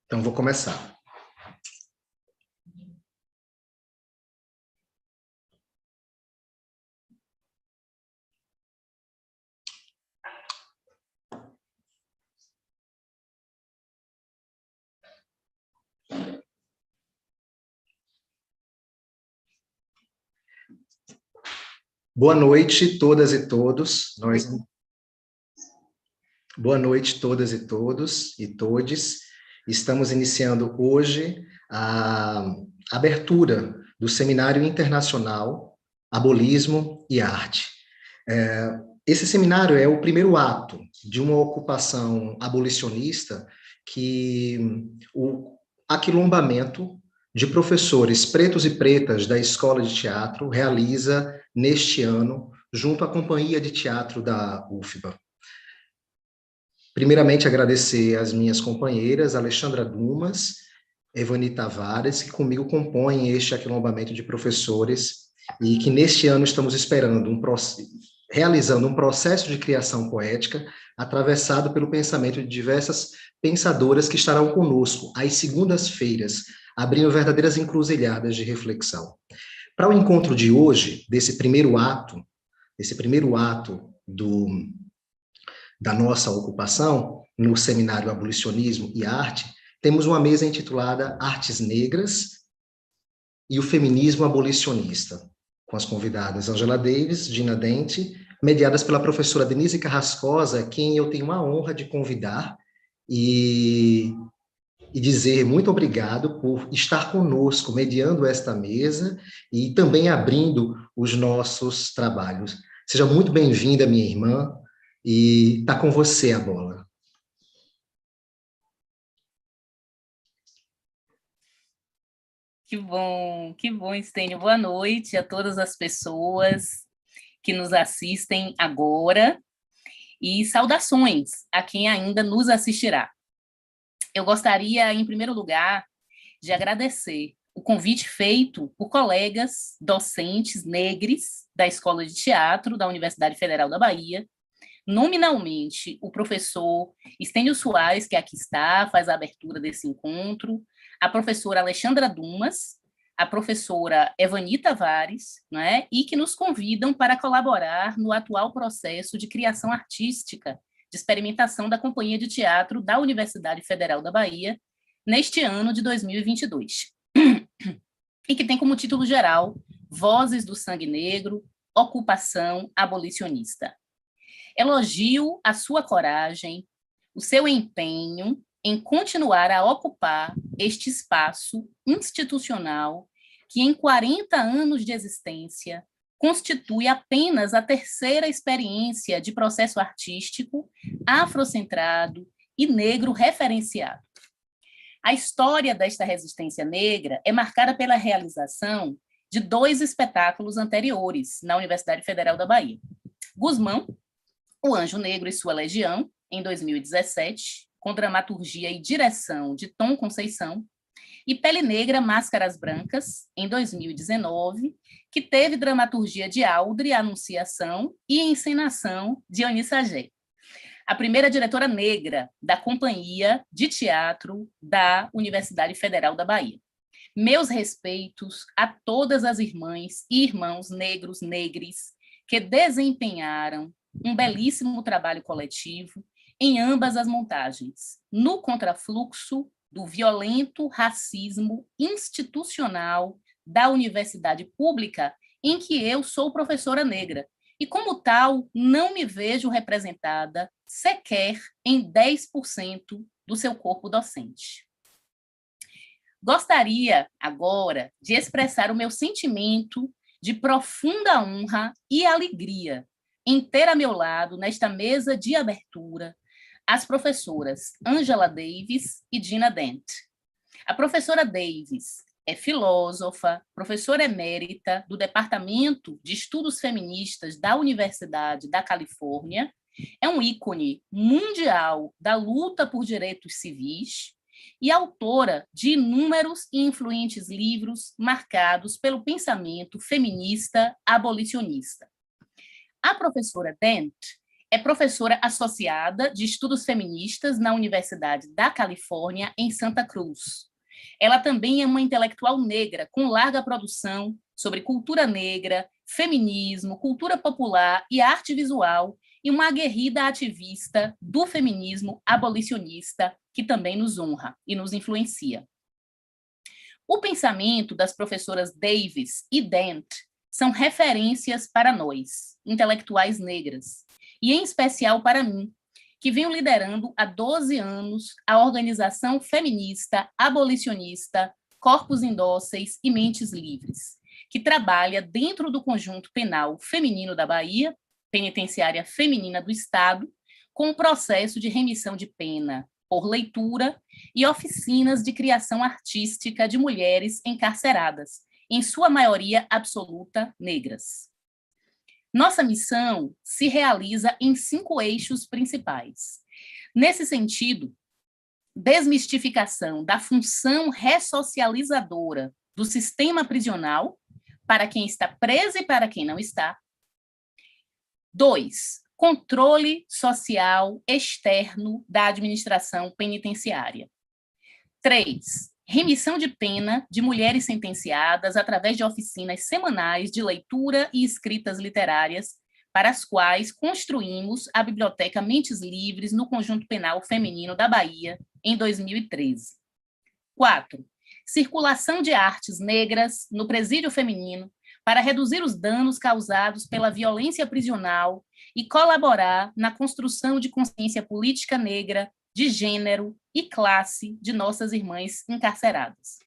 Então, vou começar. Boa noite, todas e todos. Boa noite, todas e todos e todes. Estamos iniciando hoje a abertura do Seminário Internacional Abolicionismo e Arte. Esse seminário é o primeiro ato de uma ocupação abolicionista que o aquilombamento de professores pretos e pretas da Escola de Teatro realiza neste ano, junto à Companhia de Teatro da UFBA. Primeiramente, agradecer às minhas companheiras, Alexandra Dumas, Evani Tavares, que comigo compõem este aquilombamento de professores, e que neste ano estamos realizando um processo de criação poética atravessado pelo pensamento de diversas pensadoras que estarão conosco às segundas-feiras, abrindo verdadeiras encruzilhadas de reflexão. Para o encontro de hoje, desse primeiro ato da nossa ocupação, no Seminário Abolicionismo e Arte, temos uma mesa intitulada Artes Negras e o Feminismo Abolicionista, com as convidadas Angela Davis, Gina Dent, mediadas pela professora Denise Carrascosa, quem eu tenho a honra de convidar e dizer muito obrigado por estar conosco, mediando esta mesa e também abrindo os nossos trabalhos. Seja muito bem-vinda, minha irmã, e está com você a bola. Que bom, Estênio. Boa noite a todas as pessoas que nos assistem agora e saudações a quem ainda nos assistirá. Eu gostaria, em primeiro lugar, de agradecer o convite feito por colegas docentes negros da Escola de Teatro da Universidade Federal da Bahia, nominalmente o professor Estênio Soares, que aqui está, faz a abertura desse encontro, a professora Alexandra Dumas, a professora Evani Tavares, né, e que nos convidam para colaborar no atual processo de criação artística, de experimentação da Companhia de Teatro da Universidade Federal da Bahia, neste ano de 2022. E que tem como título geral Vozes do Sangue Negro, Ocupação Abolicionista. Elogio a sua coragem, o seu empenho em continuar a ocupar este espaço institucional que, em 40 anos de existência, constitui apenas a terceira experiência de processo artístico afrocentrado e negro referenciado. A história desta resistência negra é marcada pela realização de 2 espetáculos anteriores na Universidade Federal da Bahia. Guzmão, O Anjo Negro e Sua Legião, em 2017, com dramaturgia e direção de Tom Conceição, e Pele Negra, Máscaras Brancas, em 2019, que teve dramaturgia de Áudio, Anunciação e encenação de Eunice Agé, a primeira diretora negra da Companhia de Teatro da Universidade Federal da Bahia. Meus respeitos a todas as irmãs e irmãos negros, negres, que desempenharam um belíssimo trabalho coletivo em ambas as montagens, no contrafluxo do violento racismo institucional da universidade pública em que eu sou professora negra, e como tal não me vejo representada sequer em 10% do seu corpo docente. Gostaria agora de expressar o meu sentimento de profunda honra e alegria em ter a meu lado, nesta mesa de abertura, as professoras Angela Davis e Gina Dent. A professora Davis é filósofa, professora emérita do Departamento de Estudos Feministas da Universidade da Califórnia, é um ícone mundial da luta por direitos civis e autora de inúmeros e influentes livros marcados pelo pensamento feminista abolicionista. A professora Dent É professora associada de Estudos Feministas na Universidade da Califórnia, em Santa Cruz. Ela também é uma intelectual negra, com larga produção sobre cultura negra, feminismo, cultura popular e arte visual, e uma aguerrida ativista do feminismo abolicionista, que também nos honra e nos influencia. O pensamento das professoras Davis e Dent são referências para nós, intelectuais negras, e em especial para mim, que venho liderando há 12 anos a organização feminista abolicionista Corpos Indóceis e Mentes Livres, que trabalha dentro do conjunto penal feminino da Bahia, penitenciária feminina do Estado, com o processo de remissão de pena por leitura e oficinas de criação artística de mulheres encarceradas, em sua maioria absoluta negras. Nossa missão se realiza em 5 eixos principais. Nesse sentido, desmistificação da função ressocializadora do sistema prisional para quem está preso e para quem não está. 2, controle social externo da administração penitenciária. 3, remissão de pena de mulheres sentenciadas através de oficinas semanais de leitura e escritas literárias, para as quais construímos a Biblioteca Mentes Livres no Conjunto Penal Feminino da Bahia, em 2013. 4, circulação de artes negras no presídio feminino, para reduzir os danos causados pela violência prisional e colaborar na construção de consciência política negra, de gênero e classe de nossas irmãs encarceradas.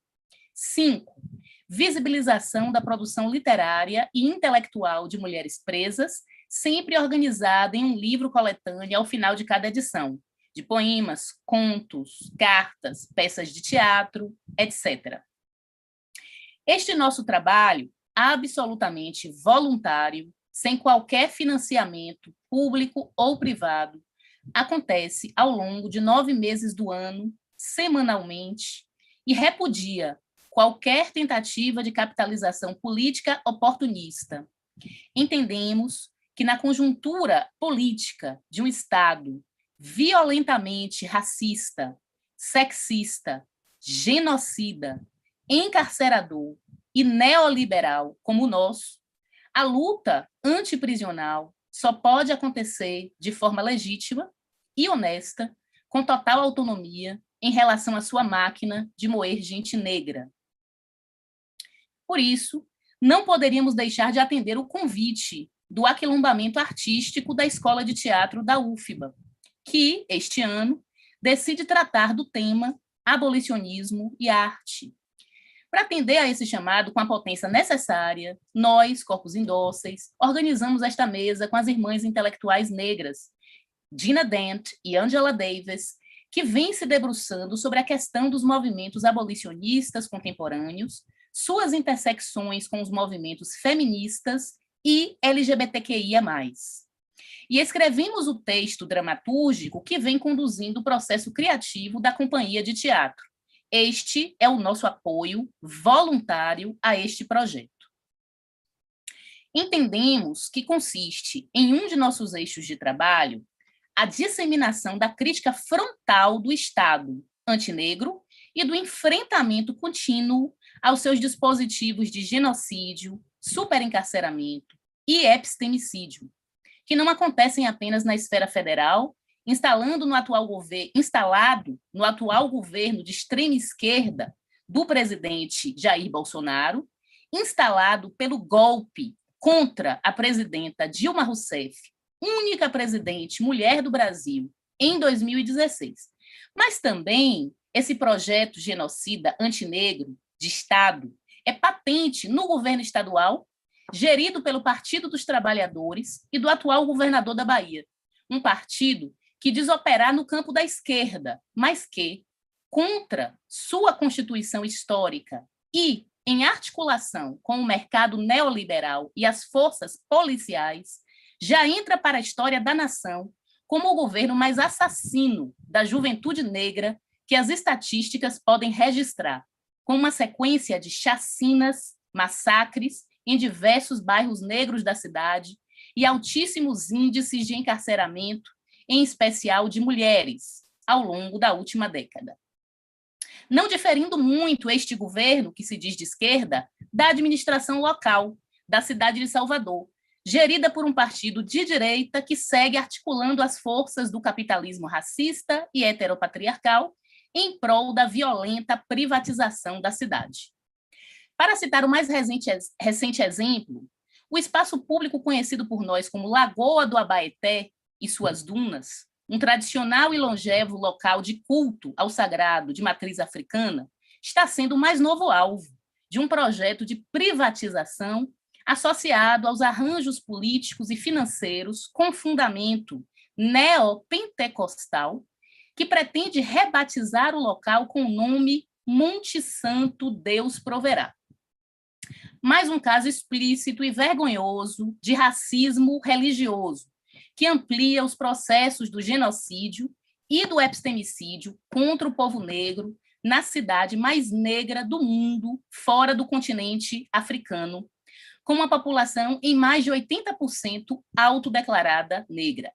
5, visibilização da produção literária e intelectual de mulheres presas, sempre organizada em um livro coletâneo ao final de cada edição, de poemas, contos, cartas, peças de teatro, etc. Este nosso trabalho, absolutamente voluntário, sem qualquer financiamento público ou privado, acontece ao longo de 9 meses do ano, semanalmente, e repudia qualquer tentativa de capitalização política oportunista. Entendemos que na conjuntura política de um Estado violentamente racista, sexista, genocida, encarcerador e neoliberal como o nosso, a luta antiprisional só pode acontecer de forma legítima e honesta, com total autonomia em relação à sua máquina de moer gente negra. Por isso, não poderíamos deixar de atender o convite do aquilombamento artístico da Escola de Teatro da UFBA, que, este ano, decide tratar do tema abolicionismo e arte. Para atender a esse chamado com a potência necessária, nós, Corpos Indóceis, organizamos esta mesa com as irmãs intelectuais negras, Gina Dent e Angela Davis, que vêm se debruçando sobre a questão dos movimentos abolicionistas contemporâneos, suas intersecções com os movimentos feministas e LGBTQIA+. E escrevemos o texto dramatúrgico que vem conduzindo o processo criativo da companhia de teatro. Este é o nosso apoio voluntário a este projeto. Entendemos que consiste, em um de nossos eixos de trabalho, a disseminação da crítica frontal do Estado antinegro e do enfrentamento contínuo aos seus dispositivos de genocídio, superencarceramento e epistemicídio, que não acontecem apenas na esfera federal, instalado no atual governo de extrema esquerda do presidente Jair Bolsonaro, instalado pelo golpe contra a presidenta Dilma Rousseff, única presidente mulher do Brasil, em 2016. Mas também esse projeto genocida antinegro de Estado é patente no governo estadual, gerido pelo Partido dos Trabalhadores e do atual governador da Bahia, um partido que diz operar no campo da esquerda, mas que, contra sua constituição histórica e em articulação com o mercado neoliberal e as forças policiais, já entra para a história da nação como o governo mais assassino da juventude negra que as estatísticas podem registrar, com uma sequência de chacinas, massacres em diversos bairros negros da cidade e altíssimos índices de encarceramento, em especial de mulheres, ao longo da última década. Não diferindo muito este governo, que se diz de esquerda, da administração local da cidade de Salvador, gerida por um partido de direita que segue articulando as forças do capitalismo racista e heteropatriarcal em prol da violenta privatização da cidade. Para citar o mais recente exemplo, o espaço público conhecido por nós como Lagoa do Abaeté e suas dunas, um tradicional e longevo local de culto ao sagrado de matriz africana, está sendo o mais novo alvo de um projeto de privatização associado aos arranjos políticos e financeiros com fundamento neopentecostal, que pretende rebatizar o local com o nome Monte Santo Deus Proverá. Mais um caso explícito e vergonhoso de racismo religioso, que amplia os processos do genocídio e do epistemicídio contra o povo negro na cidade mais negra do mundo, fora do continente africano, com uma população em mais de 80% autodeclarada negra.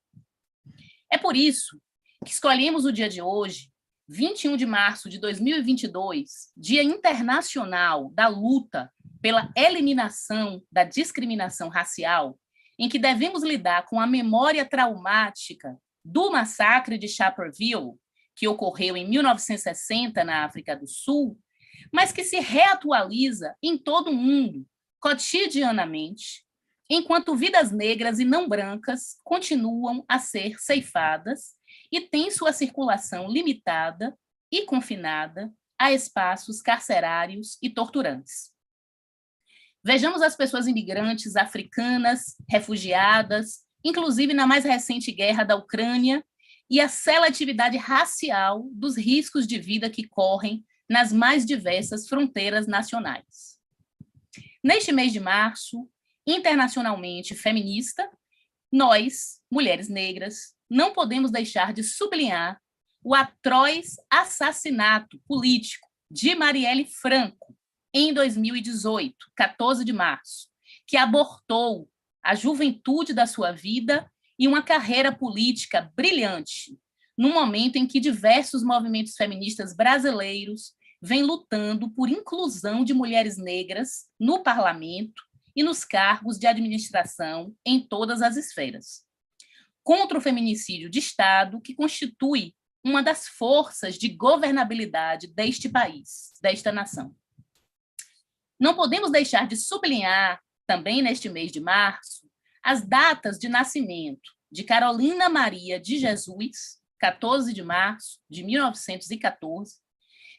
É por isso que escolhemos o dia de hoje, 21 de março de 2022, Dia Internacional da Luta pela Eliminação da Discriminação Racial, em que devemos lidar com a memória traumática do massacre de Sharpeville, que ocorreu em 1960 na África do Sul, mas que se reatualiza em todo o mundo, cotidianamente, enquanto vidas negras e não brancas continuam a ser ceifadas e têm sua circulação limitada e confinada a espaços carcerários e torturantes. Vejamos as pessoas imigrantes africanas, refugiadas, inclusive na mais recente guerra da Ucrânia, e a seletividade racial dos riscos de vida que correm nas mais diversas fronteiras nacionais. Neste mês de março, internacionalmente feminista, nós, mulheres negras, não podemos deixar de sublinhar o atroz assassinato político de Marielle Franco, em 2018, 14 de março, que abortou a juventude da sua vida e uma carreira política brilhante, no momento em que diversos movimentos feministas brasileiros vêm lutando por inclusão de mulheres negras no parlamento e nos cargos de administração em todas as esferas. Contra o feminicídio de Estado, que constitui uma das forças de governabilidade deste país, desta nação. Não podemos deixar de sublinhar, também neste mês de março, as datas de nascimento de Carolina Maria de Jesus, 14 de março de 1914,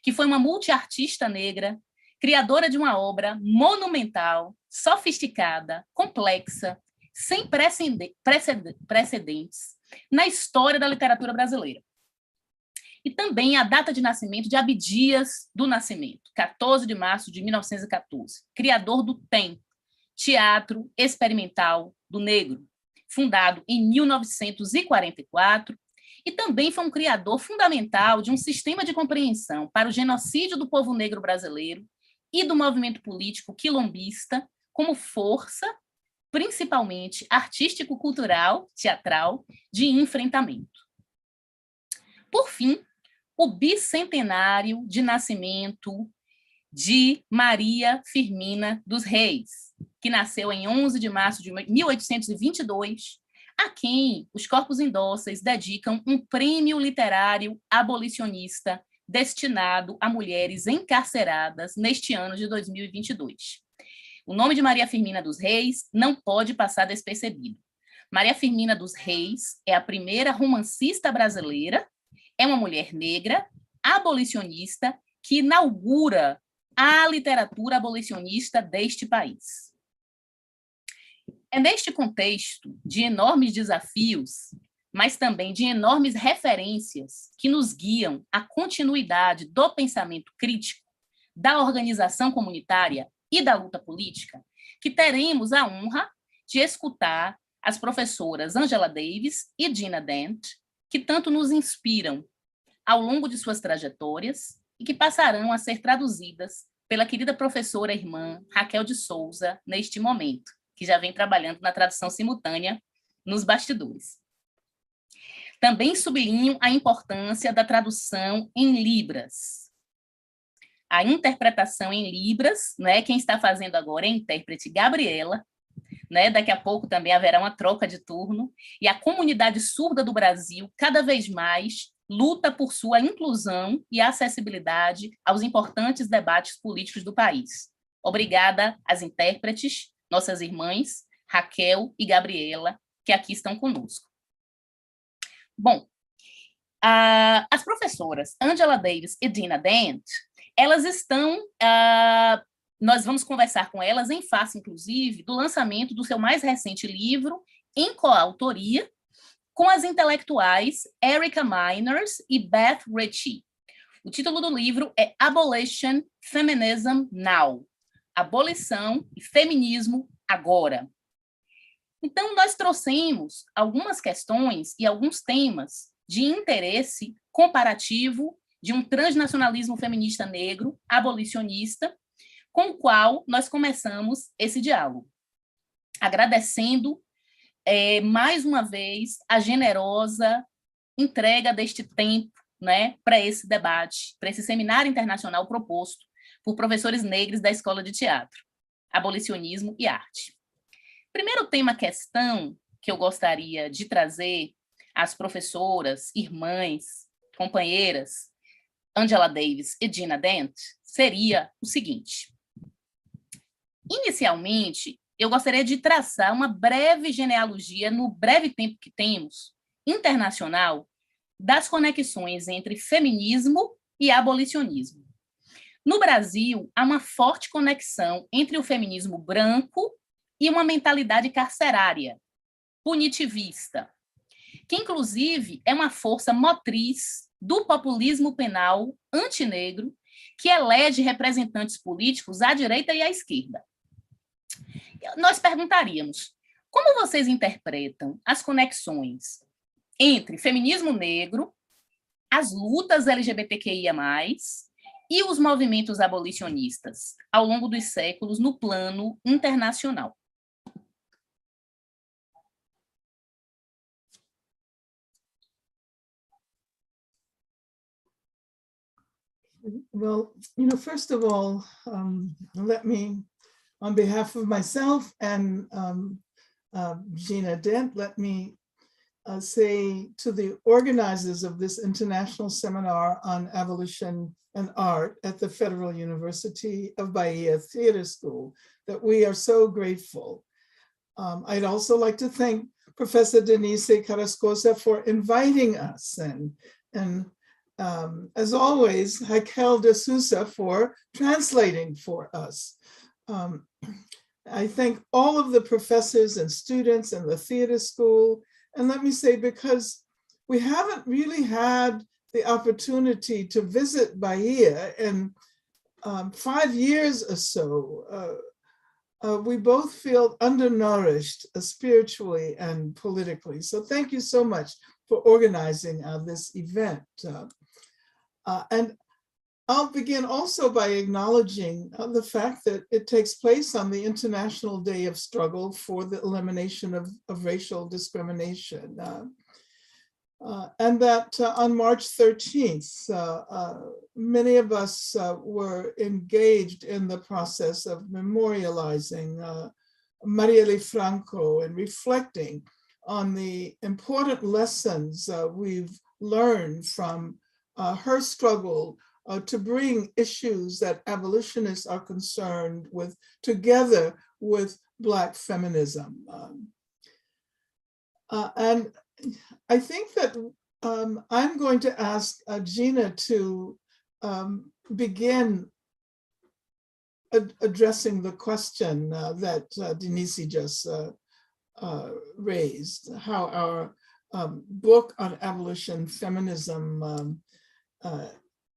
que foi uma multiartista negra, criadora de uma obra monumental, sofisticada, complexa, sem precedentes na história da literatura brasileira. E também a data de nascimento de Abdias do Nascimento, 14 de março de 1914, criador do TEM, Teatro Experimental do Negro, fundado em 1944, e também foi um criador fundamental de um sistema de compreensão para o genocídio do povo negro brasileiro e do movimento político quilombista como força, principalmente artístico-cultural, teatral, de enfrentamento. Por fim, o bicentenário de nascimento de Maria Firmina dos Reis, que nasceu em 11 de março de 1822, a quem os corpos indóceis dedicam um prêmio literário abolicionista destinado a mulheres encarceradas neste ano de 2022. O nome de Maria Firmina dos Reis não pode passar despercebido. Maria Firmina dos Reis é a primeira romancista brasileira, é uma mulher negra, abolicionista, que inaugura a literatura abolicionista deste país. É neste contexto de enormes desafios, mas também de enormes referências que nos guiam à continuidade do pensamento crítico, da organização comunitária e da luta política, que teremos a honra de escutar as professoras Angela Davis e Gina Dent, que tanto nos inspiram ao longo de suas trajetórias e que passarão a ser traduzidas pela querida professora irmã Raquel de Souza neste momento. que já vem trabalhando na tradução simultânea nos bastidores. Também sublinho a importância da tradução em Libras. A interpretação em Libras, né, quem está fazendo agora é a intérprete Gabriela, né, daqui a pouco também haverá uma troca de turno, e a comunidade surda do Brasil, cada vez mais, luta por sua inclusão e acessibilidade aos importantes debates políticos do país. Obrigada às intérpretes, nossas irmãs, Raquel e Gabriela, que aqui estão conosco. Bom, as professoras Angela Davis e Gina Dent, elas estão, nós vamos conversar com elas em face, inclusive, do lançamento do seu mais recente livro, em coautoria, com as intelectuais Erica Miners e Beth Ritchie. O título do livro é Abolition, Feminism Now. Abolição e Feminismo Agora. Então, nós trouxemos algumas questões e alguns temas de interesse comparativo de um transnacionalismo feminista negro, abolicionista, com o qual nós começamos esse diálogo. Agradecendo, mais uma vez, a generosa entrega deste tempo, né, para esse debate, para esse seminário internacional proposto por professores negros da Escola de Teatro, Abolicionismo e Arte. Primeiro questão que eu gostaria de trazer às professoras, irmãs, companheiras, Angela Davis e Gina Dent, seria o seguinte. Inicialmente, eu gostaria de traçar uma breve genealogia, no breve tempo que temos, internacional, das conexões entre feminismo e abolicionismo. No Brasil, há uma forte conexão entre o feminismo branco e uma mentalidade carcerária, punitivista, que, inclusive, é uma força motriz do populismo penal antinegro que elege representantes políticos à direita e à esquerda. Nós perguntaríamos, como vocês interpretam as conexões entre feminismo negro, as lutas LGBTQIA+, e os movimentos abolicionistas ao longo dos séculos no plano internacional? Well, first of all, let me, on behalf of myself and Gina Dent, let me say to the organizers of this international seminar on abolition and art at the Federal University of Bahia Theater School that we are so grateful. I'd also like to thank Professor Denise Carrascosa for inviting us, and as always, Raquel de Sousa for translating for us. I thank all of the professors and students in the theater school. And let me say, because we haven't really had the opportunity to visit Bahia in 5 years or so, we both feel undernourished spiritually and politically. So thank you so much for organizing this event. And I'll begin also by acknowledging the fact that it takes place on the International Day of Struggle for the Elimination of Racial Discrimination. And that on March 13th, many of us were engaged in the process of memorializing Marielle Franco and reflecting on the important lessons we've learned from her struggle to bring issues that abolitionists are concerned with together with Black feminism. And I think that I'm going to ask Gina to begin addressing the question that Denise just raised, how our book on abolition feminism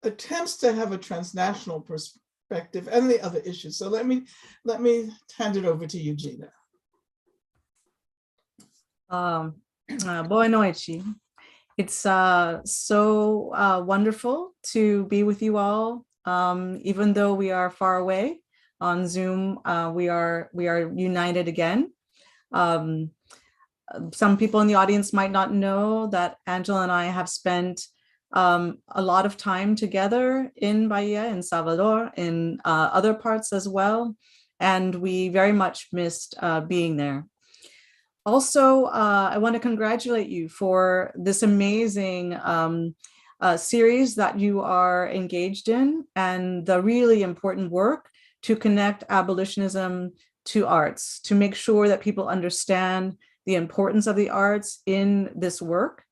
attempts to have a transnational perspective and the other issues. So let me hand it over to you, Gina. Boa noite. It's so wonderful to be with you all, even though we are far away. on Zoom. We are united again. Some people in the audience might not know that Angela and I have spent a lot of time together in Bahia, in Salvador, in other parts as well, and we very much missed being there. Also, I want to congratulate you for this amazing series that you are engaged in, and the really important work to connect abolitionism to arts, to make sure that people understand the importance of the arts in this work.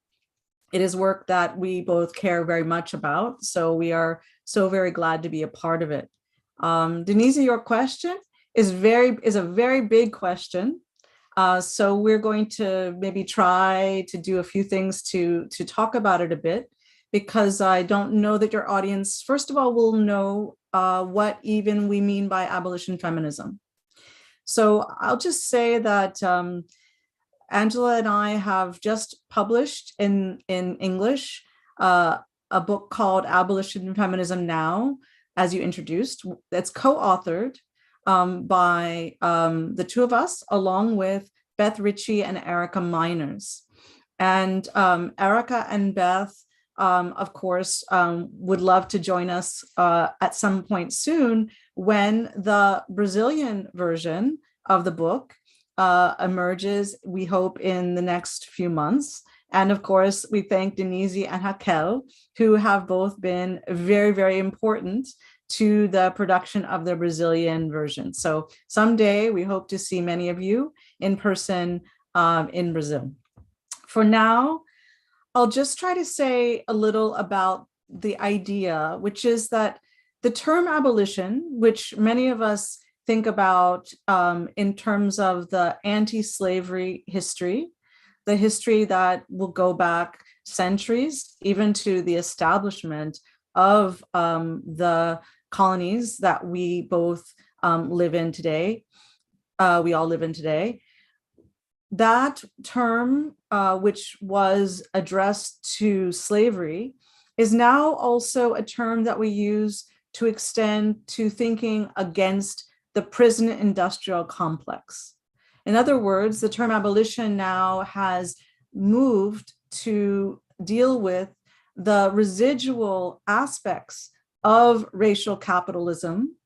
It is work that we both care very much about, so we are so very glad to be a part of it. Denise, your question is a very big question. So we're going to maybe try to do a few things to talk about it a bit, because I don't know that your audience, first of all, will know what even we mean by abolition feminism. So I'll just say that Angela and I have just published in English a book called Abolition Feminism Now, as you introduced. That's co-authored by the two of us, along with Beth Ritchie and Erica Miners. And Erica and Beth, of course, would love to join us at some point soon when the Brazilian version of the book emerges, we hope, in the next few months. And of course, we thank Denise and Raquel, who have both been very, very important to the production of the Brazilian version. So someday we hope to see many of you in person in Brazil. For now, I'll just try to say a little about the idea, which is that the term abolition, which many of us think about in terms of the anti-slavery history, the history that will go back centuries, even to the establishment of the colonies that we both live in today, we all live in today. That term, which was addressed to slavery, is now also a term that we use to extend to thinking against the prison industrial complex. In other words, the term abolition now has moved to deal with the residual aspects of racial capitalism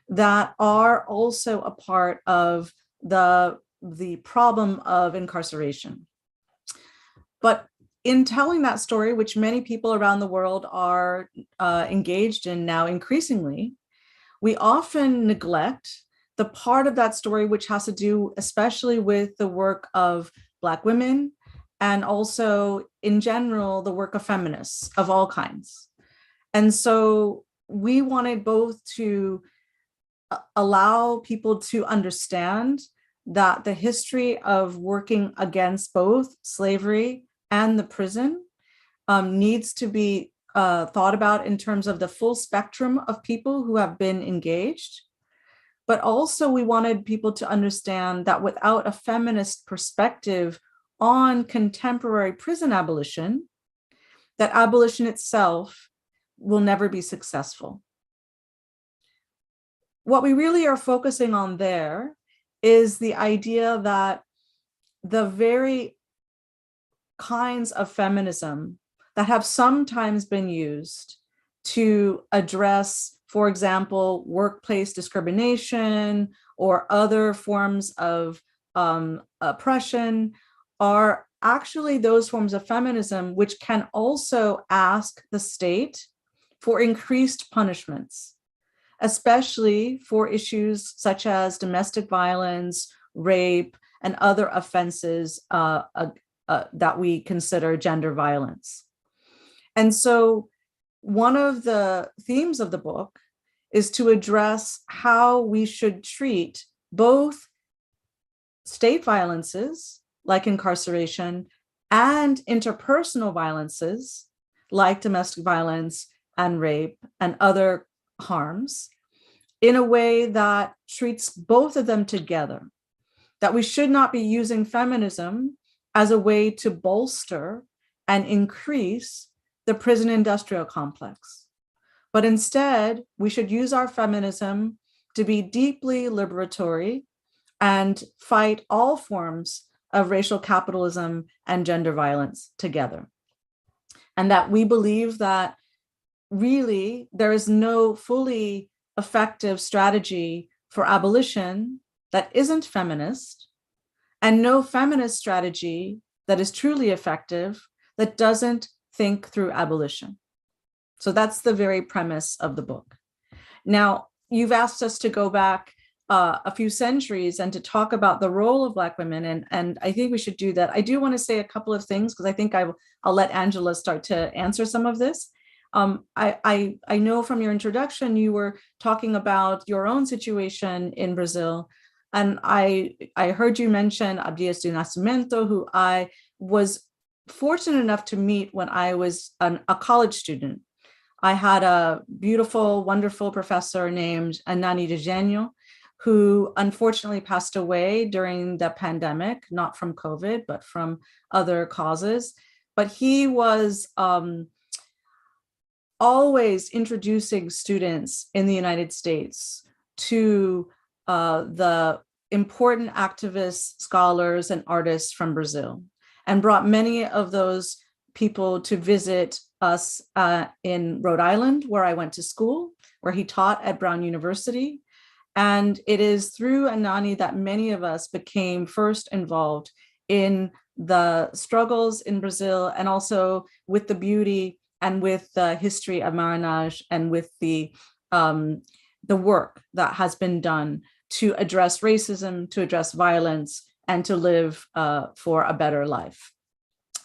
that are also a part of the problem of incarceration. But in telling that story, which many people around the world are engaged in now increasingly, we often neglect the part of that story which has to do especially with the work of Black women, and also in general, the work of feminists of all kinds. And so we wanted both to allow people to understand that the history of working against both slavery and the prison needs to be thought about in terms of the full spectrum of people who have been engaged. But also we wanted people to understand that without a feminist perspective on contemporary prison abolition, that abolition itself will never be successful. What we really are focusing on there is the idea that the very kinds of feminism that have sometimes been used to address, for example, workplace discrimination or other forms of oppression are actually those forms of feminism which can also ask the state for increased punishments, especially for issues such as domestic violence, rape, and other offenses that we consider gender violence. And so one of the themes of the book is to address how we should treat both state violences, like incarceration, and interpersonal violences, like domestic violence and rape and other harms, in a way that treats both of them together. That we should not be using feminism as a way to bolster and increase the prison industrial complex, but instead we should use our feminism to be deeply liberatory and fight all forms of racial capitalism and gender violence together. And that we believe that really there is no fully effective strategy for abolition that isn't feminist, and no feminist strategy that is truly effective that doesn't think through abolition. So that's the very premise of the book. Now, you've asked us to go back a few centuries and to talk about the role of Black women, and I think we should do that. I do want to say a couple of things because I think I'll let Angela start to answer some of this. I know from your introduction you were talking about your own situation in Brazil, and I heard you mention Abdias do Nascimento, who I was fortunate enough to meet when I was a college student. I had a beautiful, wonderful professor named Anani de Genio, who unfortunately passed away during the pandemic, not from COVID, but from other causes. But he was always introducing students in the United States to the important activists, scholars, and artists from Brazil, and brought many of those people to visit us in Rhode Island, where I went to school, where he taught at Brown University. And it is through Anani that many of us became first involved in the struggles in Brazil, and also with the beauty and with the history of Maranhão, and with the work that has been done to address racism, to address violence, and to live for a better life.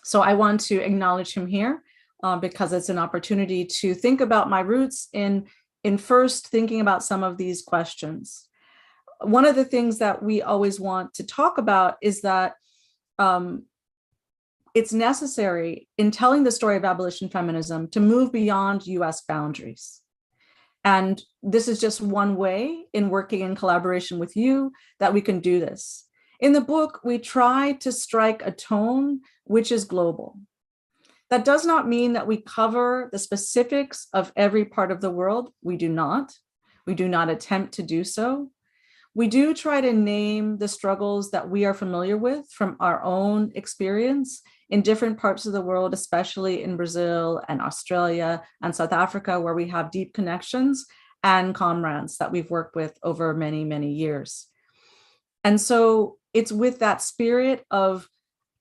So I want to acknowledge him here because it's an opportunity to think about my roots in first thinking about some of these questions. One of the things that we always want to talk about is that it's necessary in telling the story of abolition feminism to move beyond US boundaries. And this is just one way in working in collaboration with you that we can do this. In the book, we try to strike a tone which is global. That does not mean that we cover the specifics of every part of the world. We do not. We do not attempt to do so. We do try to name the struggles that we are familiar with from our own experience in different parts of the world, especially in Brazil and Australia and South Africa, where we have deep connections and comrades that we've worked with over many, many years. And so it's with that spirit of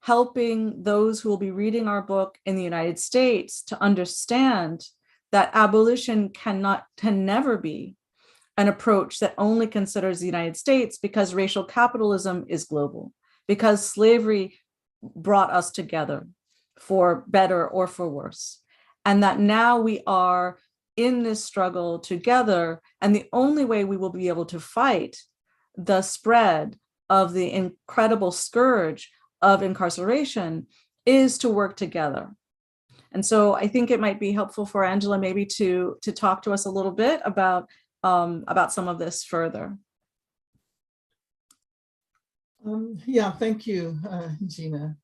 helping those who will be reading our book in the United States to understand that abolition can never be an approach that only considers the United States, because racial capitalism is global, because slavery brought us together for better or for worse. And that now we are in this struggle together, and the only way we will be able to fight the spread of the incredible scourge of incarceration is to work together. And so I think it might be helpful for Angela maybe to talk to us a little bit about some of this further. Yeah, thank you, Gina.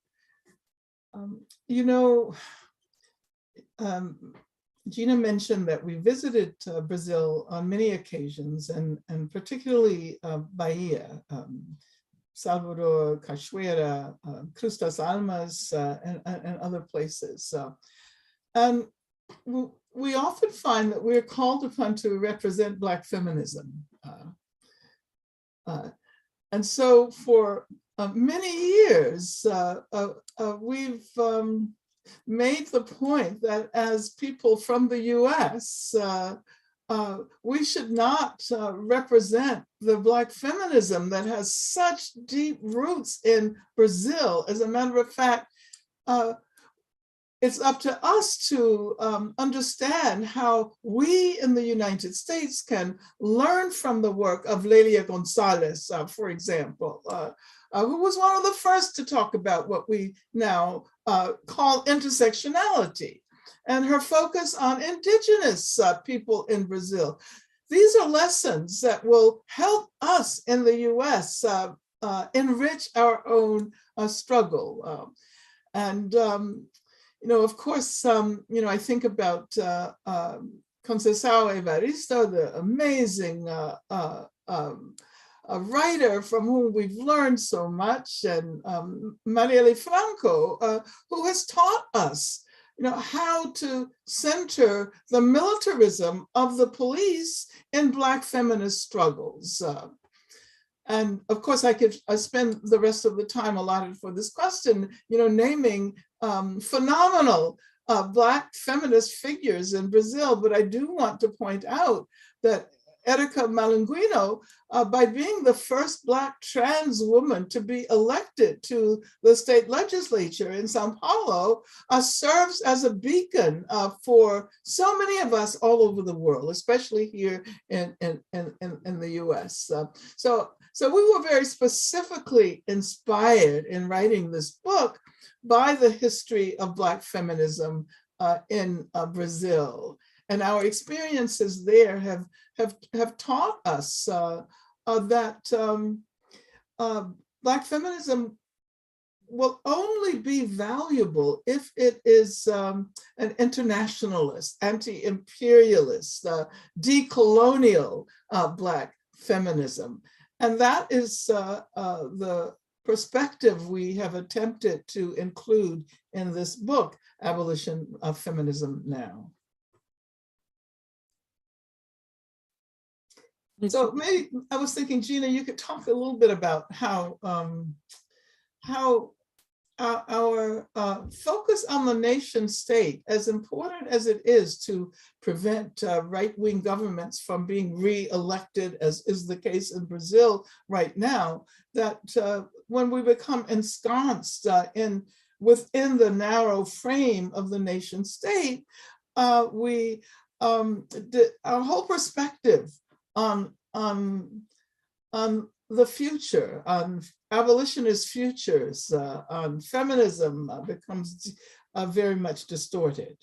Gina mentioned that we visited Brazil on many occasions, and particularly Bahia, Salvador, Cachoeira, Cruz das Almas, and other places. And we often find that we're called upon to represent Black feminism. And so for many years, we've made the point that as people from the US, we should not represent the Black feminism that has such deep roots in Brazil. As a matter of fact, it's up to us to understand how we in the United States can learn from the work of Lelia Gonzalez, for example, who was one of the first to talk about what we now call intersectionality, and her focus on indigenous people in Brazil. These are lessons that will help us in the US enrich our own struggle. Of course, I think about Conceição Evaristo, the amazing a writer from whom we've learned so much, and Marielle Franco, who has taught us, how to center the militarism of the police in Black feminist struggles. And of course, I spend the rest of the time allotted for this question, naming phenomenal Black feminist figures in Brazil. But I do want to point out that Erica Malanguino, by being the first Black trans woman to be elected to the state legislature in Sao Paulo, serves as a beacon for so many of us all over the world, especially here in the US. So we were very specifically inspired in writing this book by the history of Black feminism in Brazil. And our experiences there have taught us that Black feminism will only be valuable if it is an internationalist, anti-imperialist, decolonial Black feminism. And that is the perspective we have attempted to include in this book, Abolition of Feminism Now. So maybe I was thinking, Gina, you could talk a little bit about how our focus on the nation state, as important as it is to prevent right-wing governments from being re-elected, as is the case in Brazil right now, that when we become ensconced within the narrow frame of the nation state, our whole perspective on the future, on abolitionist futures, on feminism becomes very much distorted.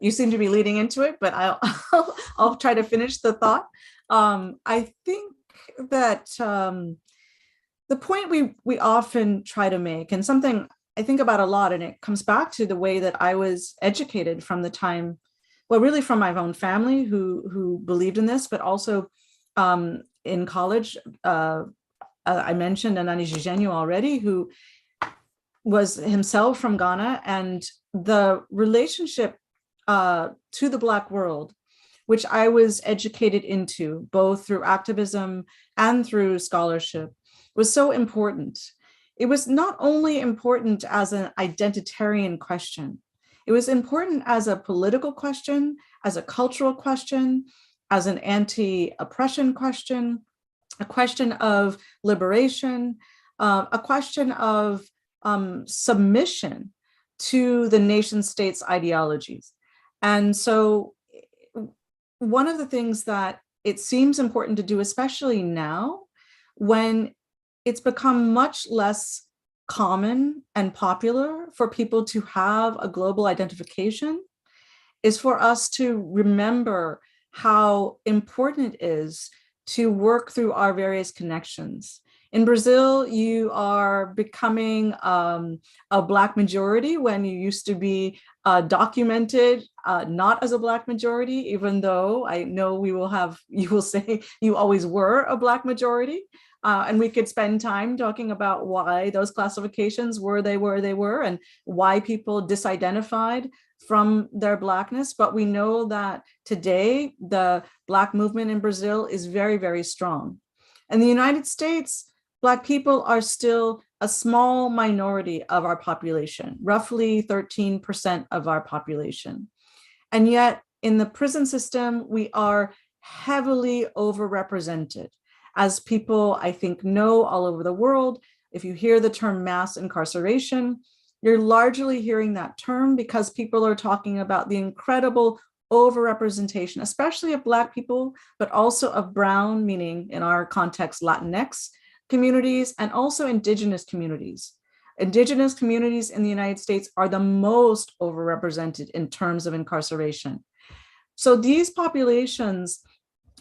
You seem to be leading into it, but I'll try to finish the thought. I think that the point we often try to make, and something I think about a lot, and it comes back to the way that I was educated from the time, well, really from my own family who believed in this, but also in college. I mentioned Anani Gigenyo already, who was himself from Ghana, and the relationship to the Black world, which I was educated into, both through activism and through scholarship, was so important. It was not only important as an identitarian question, it was important as a political question, as a cultural question, as an anti-oppression question, a question of liberation, a question of submission to the nation state's ideologies. And so one of the things that it seems important to do, especially now, when it's become much less common and popular for people to have a global identification, is for us to remember how important it is to work through our various connections. In Brazil, you are becoming a Black majority when you used to be documented not as a Black majority, even though I know you will say you always were a Black majority. And we could spend time talking about why those classifications were they were, and why people disidentified from their Blackness. But we know that today, the Black movement in Brazil is very, very strong. In the United States, Black people are still a small minority of our population, roughly 13% of our population. And yet in the prison system, we are heavily overrepresented. As people, I think, know all over the world, if you hear the term mass incarceration, you're largely hearing that term because people are talking about the incredible overrepresentation, especially of Black people, but also of brown, meaning in our context, Latinx communities, and also Indigenous communities. Indigenous communities in the United States are the most overrepresented in terms of incarceration. So these populations,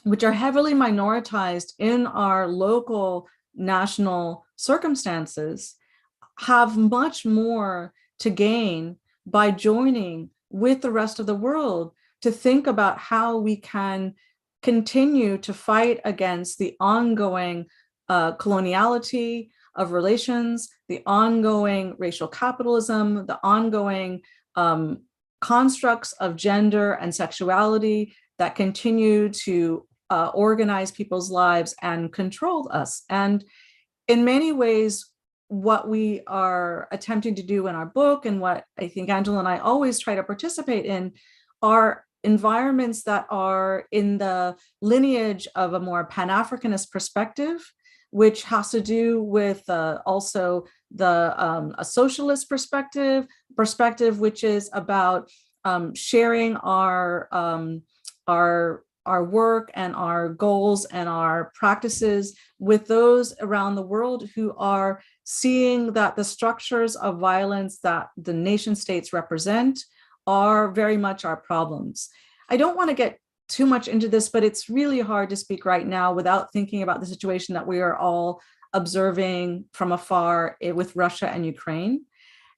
which are heavily minoritized in our local national circumstances, have much more to gain by joining with the rest of the world to think about how we can continue to fight against the ongoing coloniality of relations, the ongoing racial capitalism, the ongoing constructs of gender and sexuality that continue to organize people's lives and control us. And in many ways, what we are attempting to do in our book, and what I think Angela and I always try to participate in, are environments that are in the lineage of a more Pan-Africanist perspective, which has to do with also a socialist perspective, which is about sharing our work and our goals and our practices with those around the world who are seeing that the structures of violence that the nation states represent are very much our problems. I don't want to get too much into this, but it's really hard to speak right now without thinking about the situation that we are all observing from afar with Russia and Ukraine.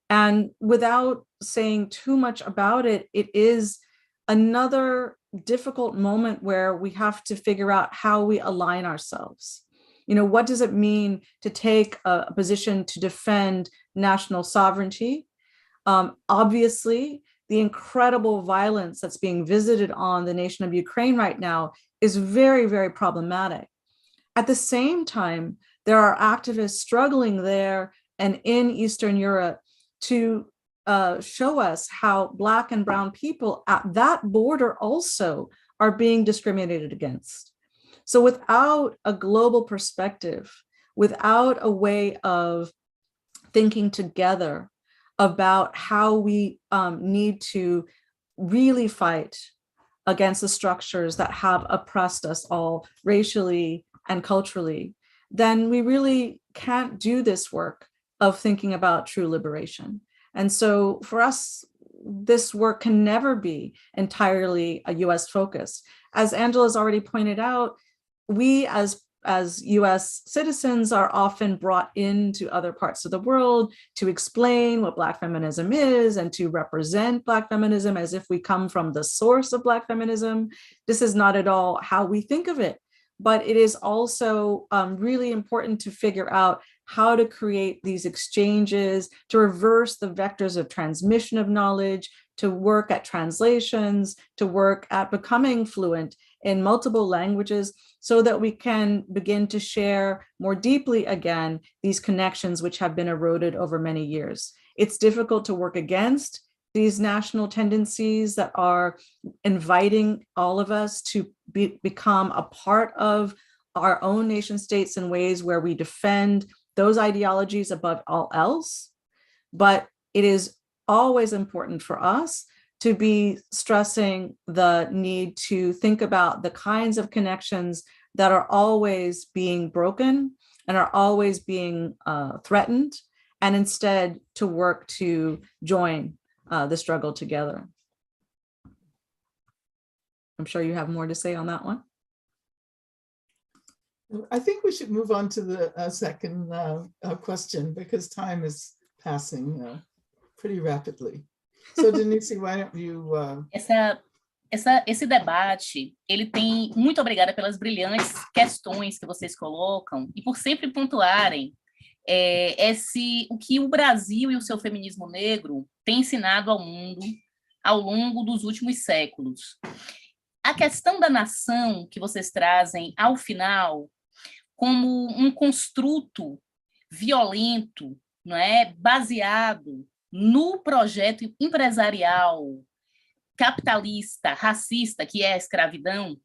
And without saying too much about it, it is another difficult moment where we have to figure out how we align ourselves. You know, what does it mean to take a position to defend national sovereignty? Obviously, the incredible violence that's being visited on the nation of Ukraine right now is very, very problematic. At the same time, there are activists struggling there and in Eastern Europe to show us how Black and Brown people at that border also are being discriminated against. So without a global perspective, without a way of thinking together about how we need to really fight against the structures that have oppressed us all racially and culturally, then we really can't do this work of thinking about true liberation. And so for us, this work can never be entirely a US focus. As Angela's already pointed out, we as US citizens are often brought into other parts of the world to explain what Black feminism is and to represent Black feminism as if we come from the source of Black feminism. This is not at all how we think of it, but it is also really important to figure out how to create these exchanges, to reverse the vectors of transmission of knowledge, to work at translations, to work at becoming fluent in multiple languages so that we can begin to share more deeply again these connections which have been eroded over many years. It's difficult to work against these national tendencies that are inviting all of us to become a part of our own nation states in ways where we defend those ideologies above all else. But it is always important for us to be stressing the need to think about the kinds of connections that are always being broken and are always being threatened, and instead to work to join the struggle together. I'm sure you have more to say on that one. I think we should move on to the second question because time is passing pretty rapidly. So Denise, why don't you... Esse debate, ele tem... Muito obrigada pelas brilhantes questões que vocês colocam e por sempre pontuarem o que o Brasil e o seu feminismo negro têm ensinado ao mundo ao longo dos últimos séculos. A questão da nação que vocês trazem ao final como um construto violento, não é, baseado no projeto empresarial capitalista, racista, que é a escravidão,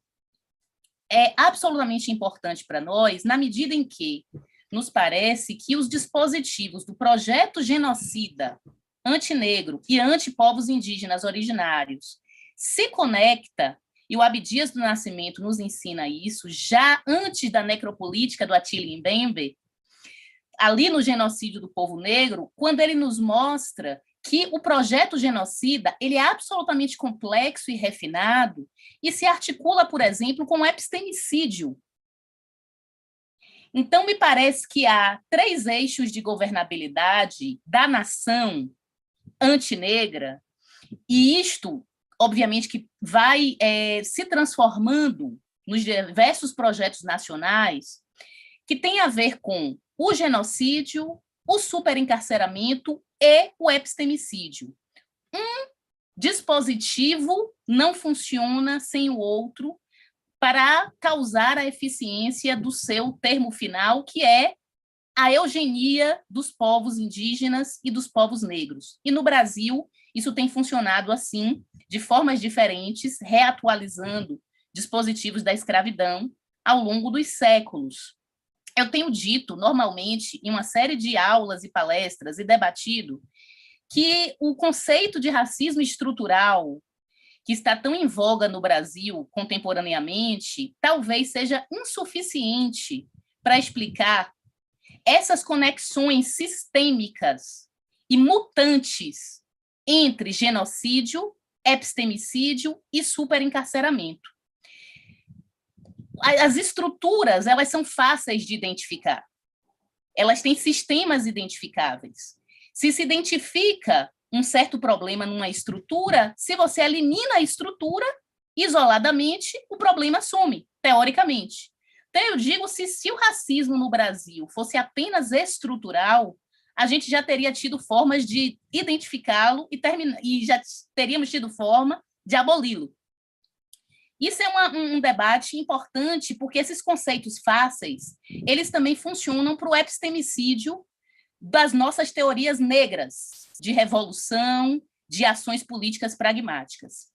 é absolutamente importante para nós, na medida em que nos parece que os dispositivos do projeto genocida antinegro e anti-povos indígenas originários se conecta, e o Abdias do Nascimento nos ensina isso, já antes da necropolítica do Attila Mbembe, ali no genocídio do povo negro, quando ele nos mostra que o projeto genocida ele é absolutamente complexo e refinado e se articula, por exemplo, com o epistemicídio. Então, me parece que há 3 eixos de governabilidade da nação antinegra, e isto, obviamente, que vai se transformando nos diversos projetos nacionais, que tem a ver com o genocídio, o superencarceramento e o epistemicídio. Um dispositivo não funciona sem o outro para causar a eficiência do seu termo final, que é a eugenia dos povos indígenas e dos povos negros. E no Brasil, isso tem funcionado assim, de formas diferentes, reatualizando dispositivos da escravidão ao longo dos séculos. Eu tenho dito, normalmente, em uma série de aulas e palestras, e debatido, que o conceito de racismo estrutural, que está tão em voga no Brasil contemporaneamente, talvez seja insuficiente para explicar essas conexões sistêmicas e mutantes entre genocídio, epistemicídio e superencarceramento. As estruturas, elas são fáceis de identificar. Elas têm sistemas identificáveis. Se identifica um certo problema numa estrutura, se você elimina a estrutura, isoladamente, o problema some, teoricamente. Então, eu digo, se o racismo no Brasil fosse apenas estrutural, a gente já teria tido formas de identificá-lo e já teríamos tido forma de aboli-lo. Isso é um debate importante, porque esses conceitos fáceis, eles também funcionam para o epistemicídio das nossas teorias negras, de revolução, de ações políticas pragmáticas.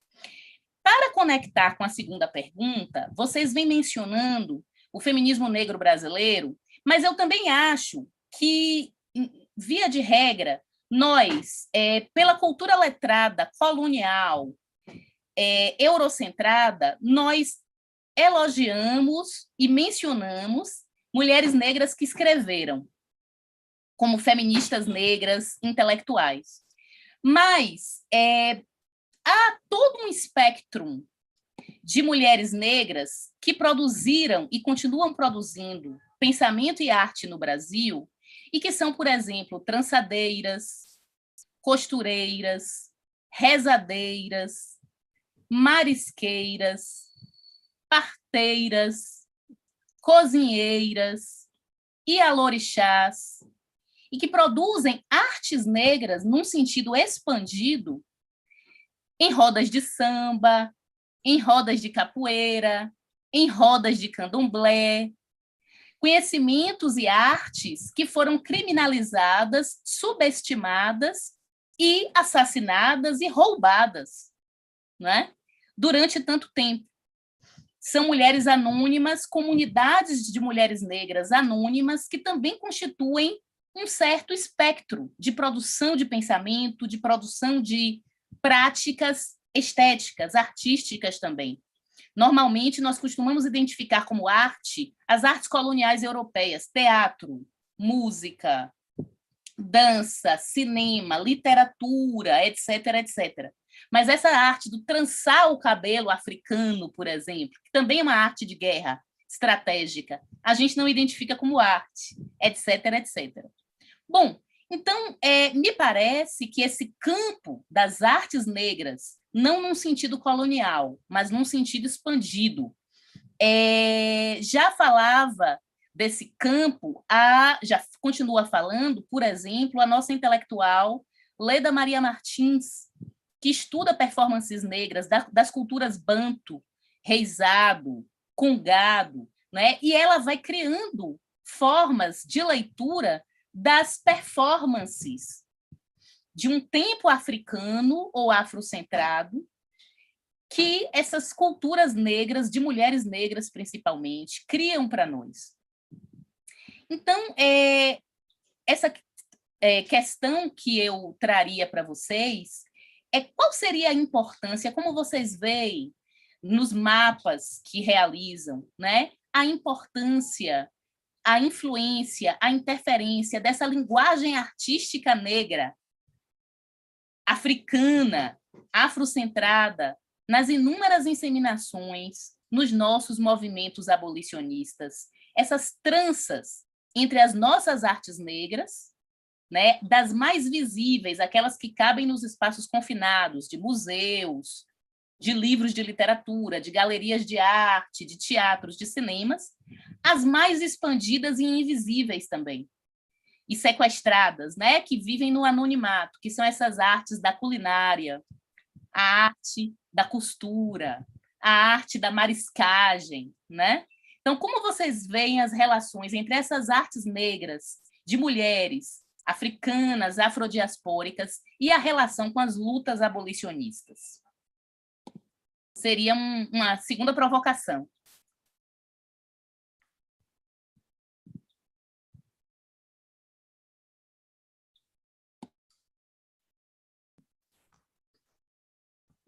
Para conectar com a segunda pergunta, vocês vêm mencionando o feminismo negro brasileiro, mas eu também acho que, via de regra, nós, pela cultura letrada, colonial, eurocentrada, nós elogiamos e mencionamos mulheres negras que escreveram, como feministas negras intelectuais. Mas há todo um espectro de mulheres negras que produziram e continuam produzindo pensamento e arte no Brasil e que são, por exemplo, trançadeiras, costureiras, rezadeiras, marisqueiras, parteiras, cozinheiras e alorixás, e que produzem artes negras num sentido expandido em rodas de samba, em rodas de capoeira, em rodas de candomblé, conhecimentos e artes que foram criminalizadas, subestimadas e assassinadas e roubadas, não é? Durante tanto tempo. São mulheres anônimas, comunidades de mulheres negras anônimas que também constituem um certo espectro de produção de pensamento, de produção de práticas estéticas, artísticas também. Normalmente, nós costumamos identificar como arte as artes coloniais europeias, teatro, música, dança, cinema, literatura, etc., etc. Mas essa arte do trançar o cabelo africano, por exemplo, que também é uma arte de guerra estratégica, a gente não identifica como arte, etc., etc. Bom, então, me parece que esse campo das artes negras, não num sentido colonial, mas num sentido expandido, já falava desse campo, já continua falando, por exemplo, a nossa intelectual Leda Maria Martins, que estuda performances negras das culturas banto, reizado, congado, né? E ela vai criando formas de leitura das performances de um tempo africano ou afrocentrado que essas culturas negras, de mulheres negras principalmente, criam para nós. Então, essa questão que eu traria para vocês qual seria a importância, como vocês veem nos mapas que realizam, né? A importância, a influência, a interferência dessa linguagem artística negra, africana, afrocentrada, nas inúmeras inseminações, nos nossos movimentos abolicionistas, essas tranças entre as nossas artes negras, né, das mais visíveis, aquelas que cabem nos espaços confinados, de museus, de livros de literatura, de galerias de arte, de teatros, de cinemas, as mais expandidas e invisíveis também, e sequestradas, né, que vivem no anonimato, que são essas artes da culinária, a arte da costura, a arte da mariscagem, né? Então, como vocês veem as relações entre essas artes negras, de mulheres, africanas, afrodiaspóricas, e a relação com as lutas abolicionistas? Seria uma segunda provocação.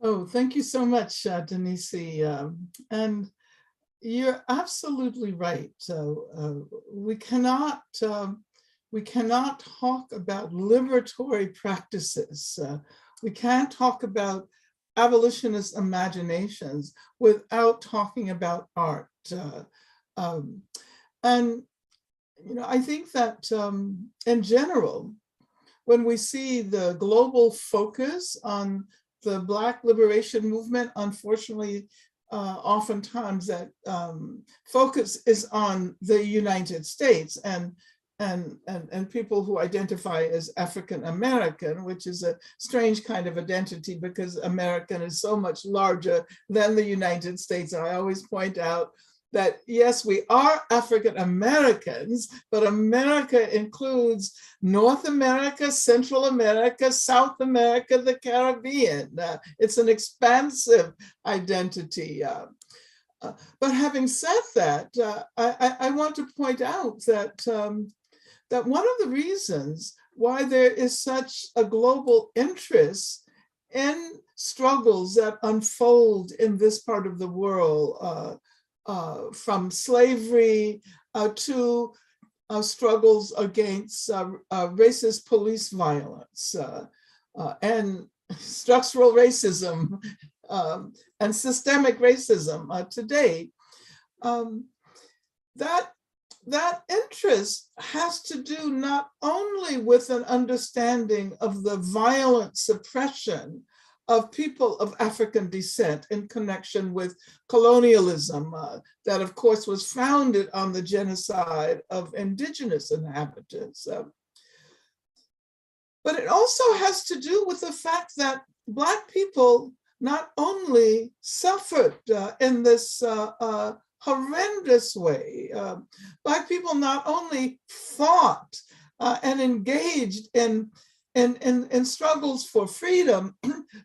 Oh, thank you so much, Denise. And you're absolutely right. We cannot talk about liberatory practices. We can't talk about abolitionist imaginations without talking about art. And I think that in general, when we see the global focus on the Black liberation movement, unfortunately, oftentimes that focus is on the United States and people who identify as African American, which is a strange kind of identity because American is so much larger than the United States. I always point out that yes, we are African Americans, but America includes North America, Central America, South America, the Caribbean. It's an expansive identity. But having said that, I want to point out that, that one of the reasons why there is such a global interest in struggles that unfold in this part of the world, from slavery to struggles against racist police violence and structural racism and systemic racism today, that interest has to do not only with an understanding of the violent suppression of people of African descent in connection with colonialism that of course was founded on the genocide of indigenous inhabitants. But it also has to do with the fact that Black people not only suffered in this horrendous way, Black people not only fought and engaged in struggles for freedom,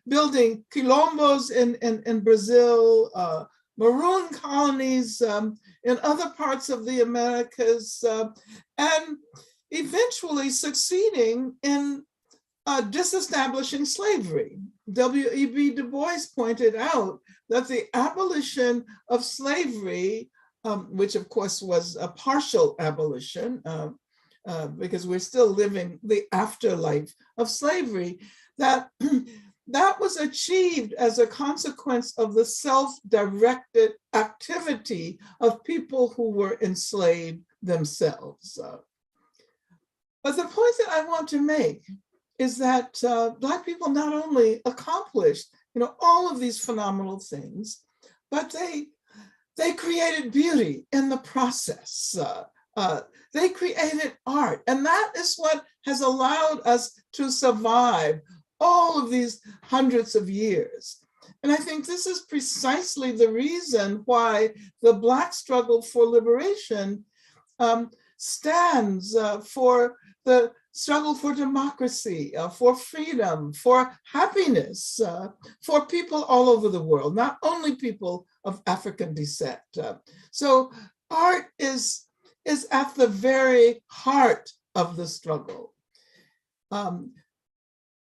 building quilombos in Brazil, maroon colonies in other parts of the Americas, and eventually succeeding in disestablishing slavery. W.E.B. Du Bois pointed out that the abolition of slavery, which of course was a partial abolition, because we're still living the afterlife of slavery, that was achieved as a consequence of the self-directed activity of people who were enslaved themselves. But the point that I want to make is that Black people not only accomplished, all of these phenomenal things, but they created beauty in the process. They created art, and that is what has allowed us to survive all of these hundreds of years. And I think this is precisely the reason why the Black struggle for liberation stands for the struggle for democracy, for freedom, for happiness, for people all over the world, not only people of African descent. So art is at the very heart of the struggle.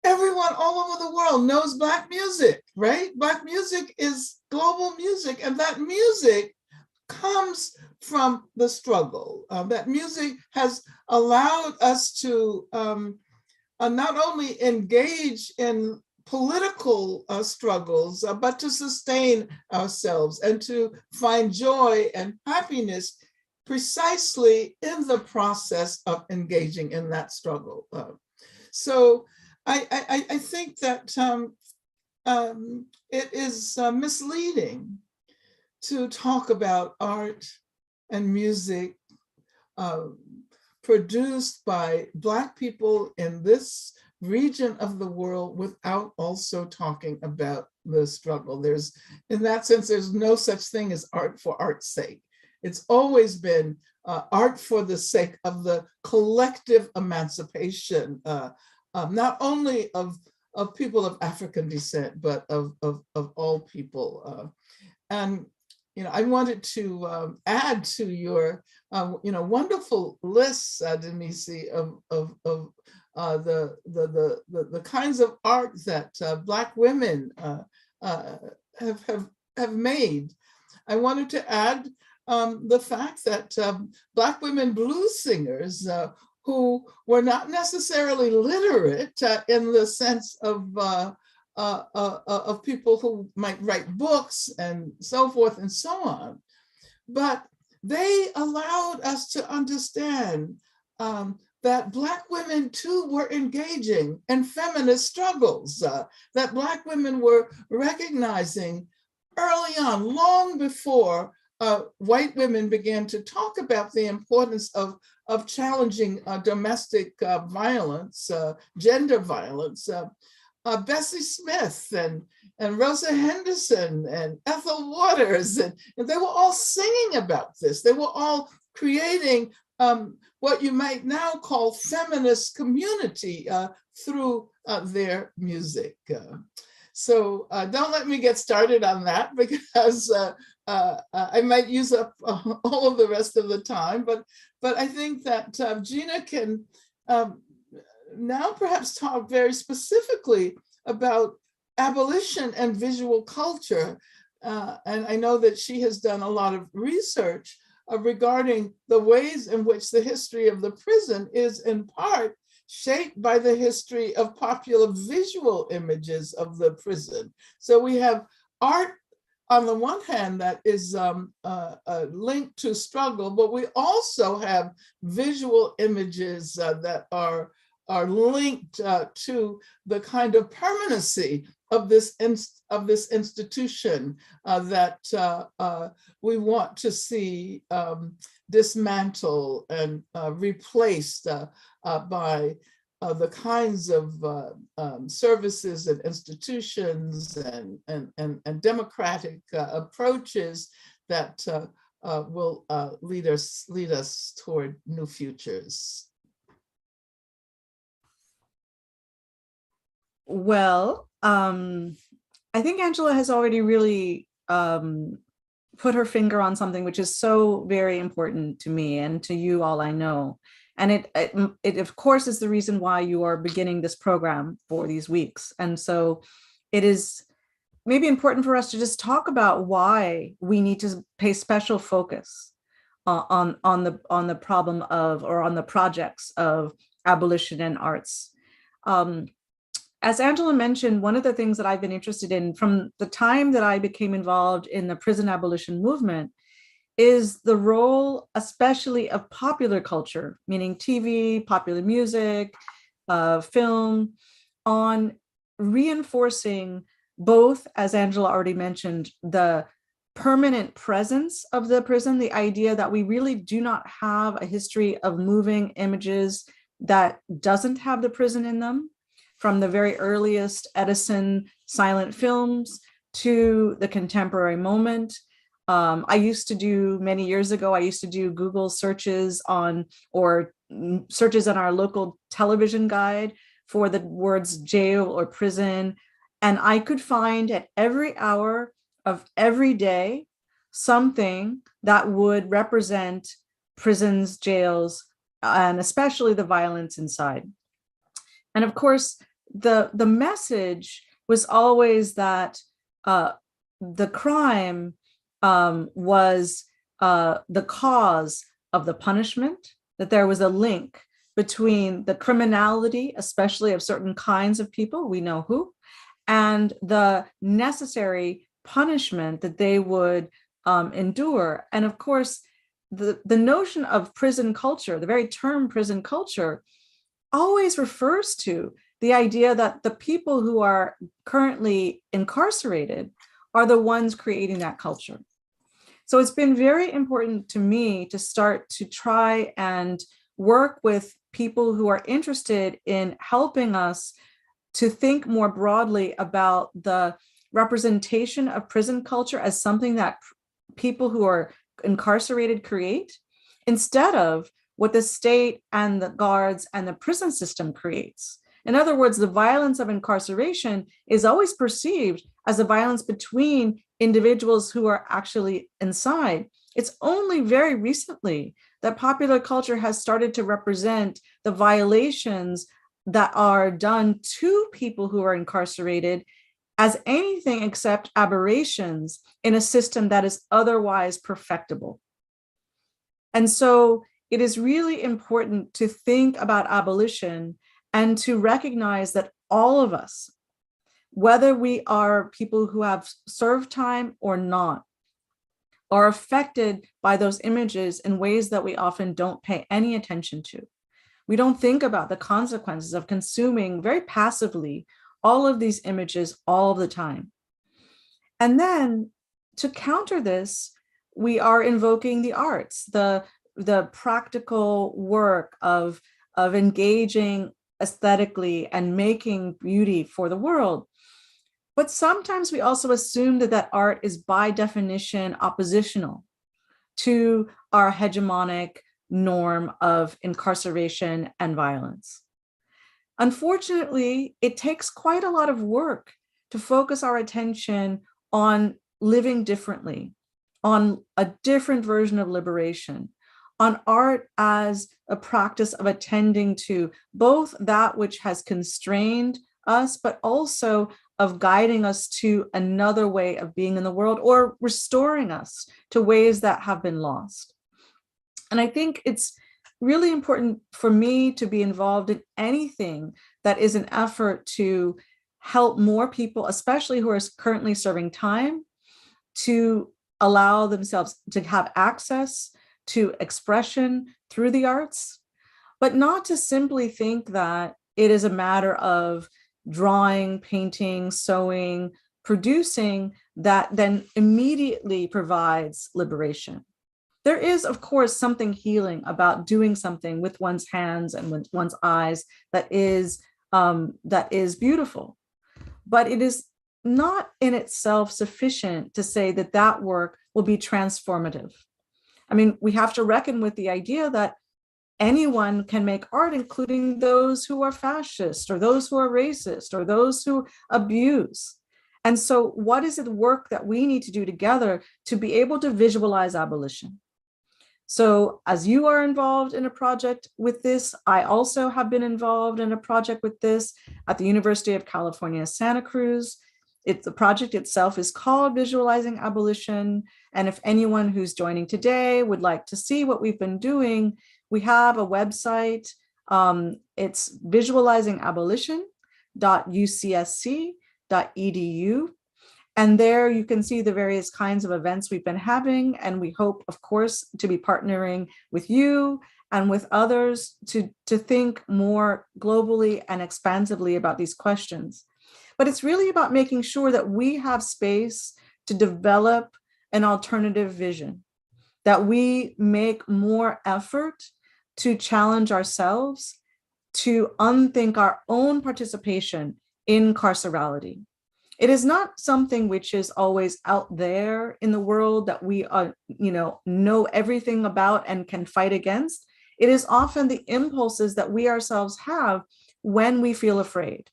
Everyone all over the world knows Black music, right? Black music is global music, and that music comes from the struggle. That music has allowed us to not only engage in political struggles, but to sustain ourselves and to find joy and happiness precisely in the process of engaging in that struggle. So I think that it is misleading to talk about art and music produced by Black people in this region of the world without also talking about the struggle. In that sense, there's no such thing as art for art's sake. It's always been art for the sake of the collective emancipation, not only of people of African descent, but of all people. And I wanted to add to your wonderful lists, Denise, of the kinds of art that Black women have made. I wanted to add the fact that Black women blues singers who were not necessarily literate in the sense of people who might write books and so forth and so on, but they allowed us to understand that Black women too were engaging in feminist struggles, that Black women were recognizing early on, long before white women began to talk about the importance of challenging domestic violence, gender violence. Bessie Smith and Rosa Henderson and Ethel Waters, and they were all singing about this. They were all creating what you might now call feminist community through their music. So don't let me get started on that, because I might use up all of the rest of the time, but I think that Gina can now perhaps talk very specifically about abolition and visual culture. And I know that she has done a lot of research regarding the ways in which the history of the prison is in part shaped by the history of popular visual images of the prison. So we have art on the one hand that is linked to struggle, but we also have visual images that are linked to the kind of permanency of this institution that we want to see dismantled and replaced by the kinds of services and institutions and democratic approaches that will lead us toward new futures. Well, I think Angela has already really put her finger on something which is so very important to me and to you all, I know. And it of course is the reason why you are beginning this program for these weeks. And so it is maybe important for us to just talk about why we need to pay special focus on the problem of, or on the projects of abolition and arts. As Angela mentioned, one of the things that I've been interested in from the time that I became involved in the prison abolition movement is the role, especially of popular culture, meaning TV, popular music, film, on reinforcing both, as Angela already mentioned, the permanent presence of the prison, the idea that we really do not have a history of moving images that doesn't have the prison in them, from the very earliest Edison silent films to the contemporary moment. I used to do, many years ago, I used to do Google searches on, or searches on our local television guide for the words jail or prison. And I could find at every hour of every day something that would represent prisons, jails, and especially the violence inside. And of course, the message was always that the crime was the cause of the punishment, that there was a link between the criminality, especially of certain kinds of people, we know who, and the necessary punishment that they would endure. And of course, the notion of prison culture, the very term prison culture, always refers to the idea that the people who are currently incarcerated are the ones creating that culture. So it's been very important to me to start to try and work with people who are interested in helping us to think more broadly about the representation of prison culture as something that people who are incarcerated create, instead of what the state and the guards and the prison system creates. In other words, the violence of incarceration is always perceived as a violence between individuals who are actually inside. It's only very recently that popular culture has started to represent the violations that are done to people who are incarcerated as anything except aberrations in a system that is otherwise perfectible. And so it is really important to think about abolition and to recognize that all of us, whether we are people who have served time or not, are affected by those images in ways that we often don't pay any attention to. We don't think about the consequences of consuming very passively all of these images all the time. And then to counter this, we are invoking the arts, the practical work of engaging aesthetically and making beauty for the world. But sometimes we also assume that art is by definition oppositional to our hegemonic norm of incarceration and violence. Unfortunately, it takes quite a lot of work to focus our attention on living differently, on a different version of liberation, on art as a practice of attending to both that which has constrained us, but also of guiding us to another way of being in the world, or restoring us to ways that have been lost. And I think it's really important for me to be involved in anything that is an effort to help more people, especially who are currently serving time, to allow themselves to have access to expression through the arts, but not to simply think that it is a matter of drawing, painting, sewing, producing that then immediately provides liberation. There is, of course, something healing about doing something with one's hands and with one's eyes that is beautiful, but it is not in itself sufficient to say that that work will be transformative. I mean, we have to reckon with the idea that anyone can make art, including those who are fascist or those who are racist or those who abuse. And so what is the work that we need to do together to be able to visualize abolition? So as you are involved in a project with this, I also have been involved in a project with this at the University of California, Santa Cruz. The project itself is called Visualizing Abolition. And if anyone who's joining today would like to see what we've been doing, we have a website. It's visualizingabolition.ucsc.edu. And there you can see the various kinds of events we've been having. And we hope, of course, to be partnering with you and with others to think more globally and expansively about these questions. But it's really about making sure that we have space to develop an alternative vision, that we make more effort to challenge ourselves, to unthink our own participation in carcerality. It is not something which is always out there in the world that we know everything about and can fight against. It is often the impulses that we ourselves have when we feel afraid,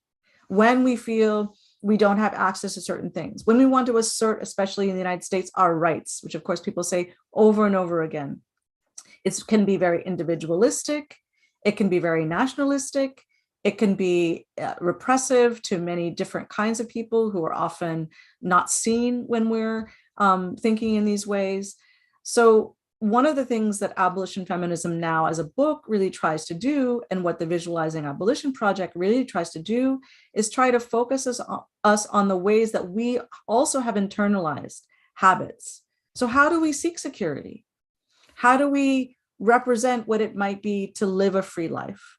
when we feel we don't have access to certain things, when we want to assert, especially in the United States, our rights, which of course people say over and over again. It can be very individualistic, it can be very nationalistic, it can be repressive to many different kinds of people who are often not seen when we're thinking in these ways. So one of the things that Abolition Feminism Now as a book really tries to do, and what the Visualizing Abolition Project really tries to do, is try to focus us on the ways that we also have internalized habits. So how do we seek security? How do we represent what it might be to live a free life?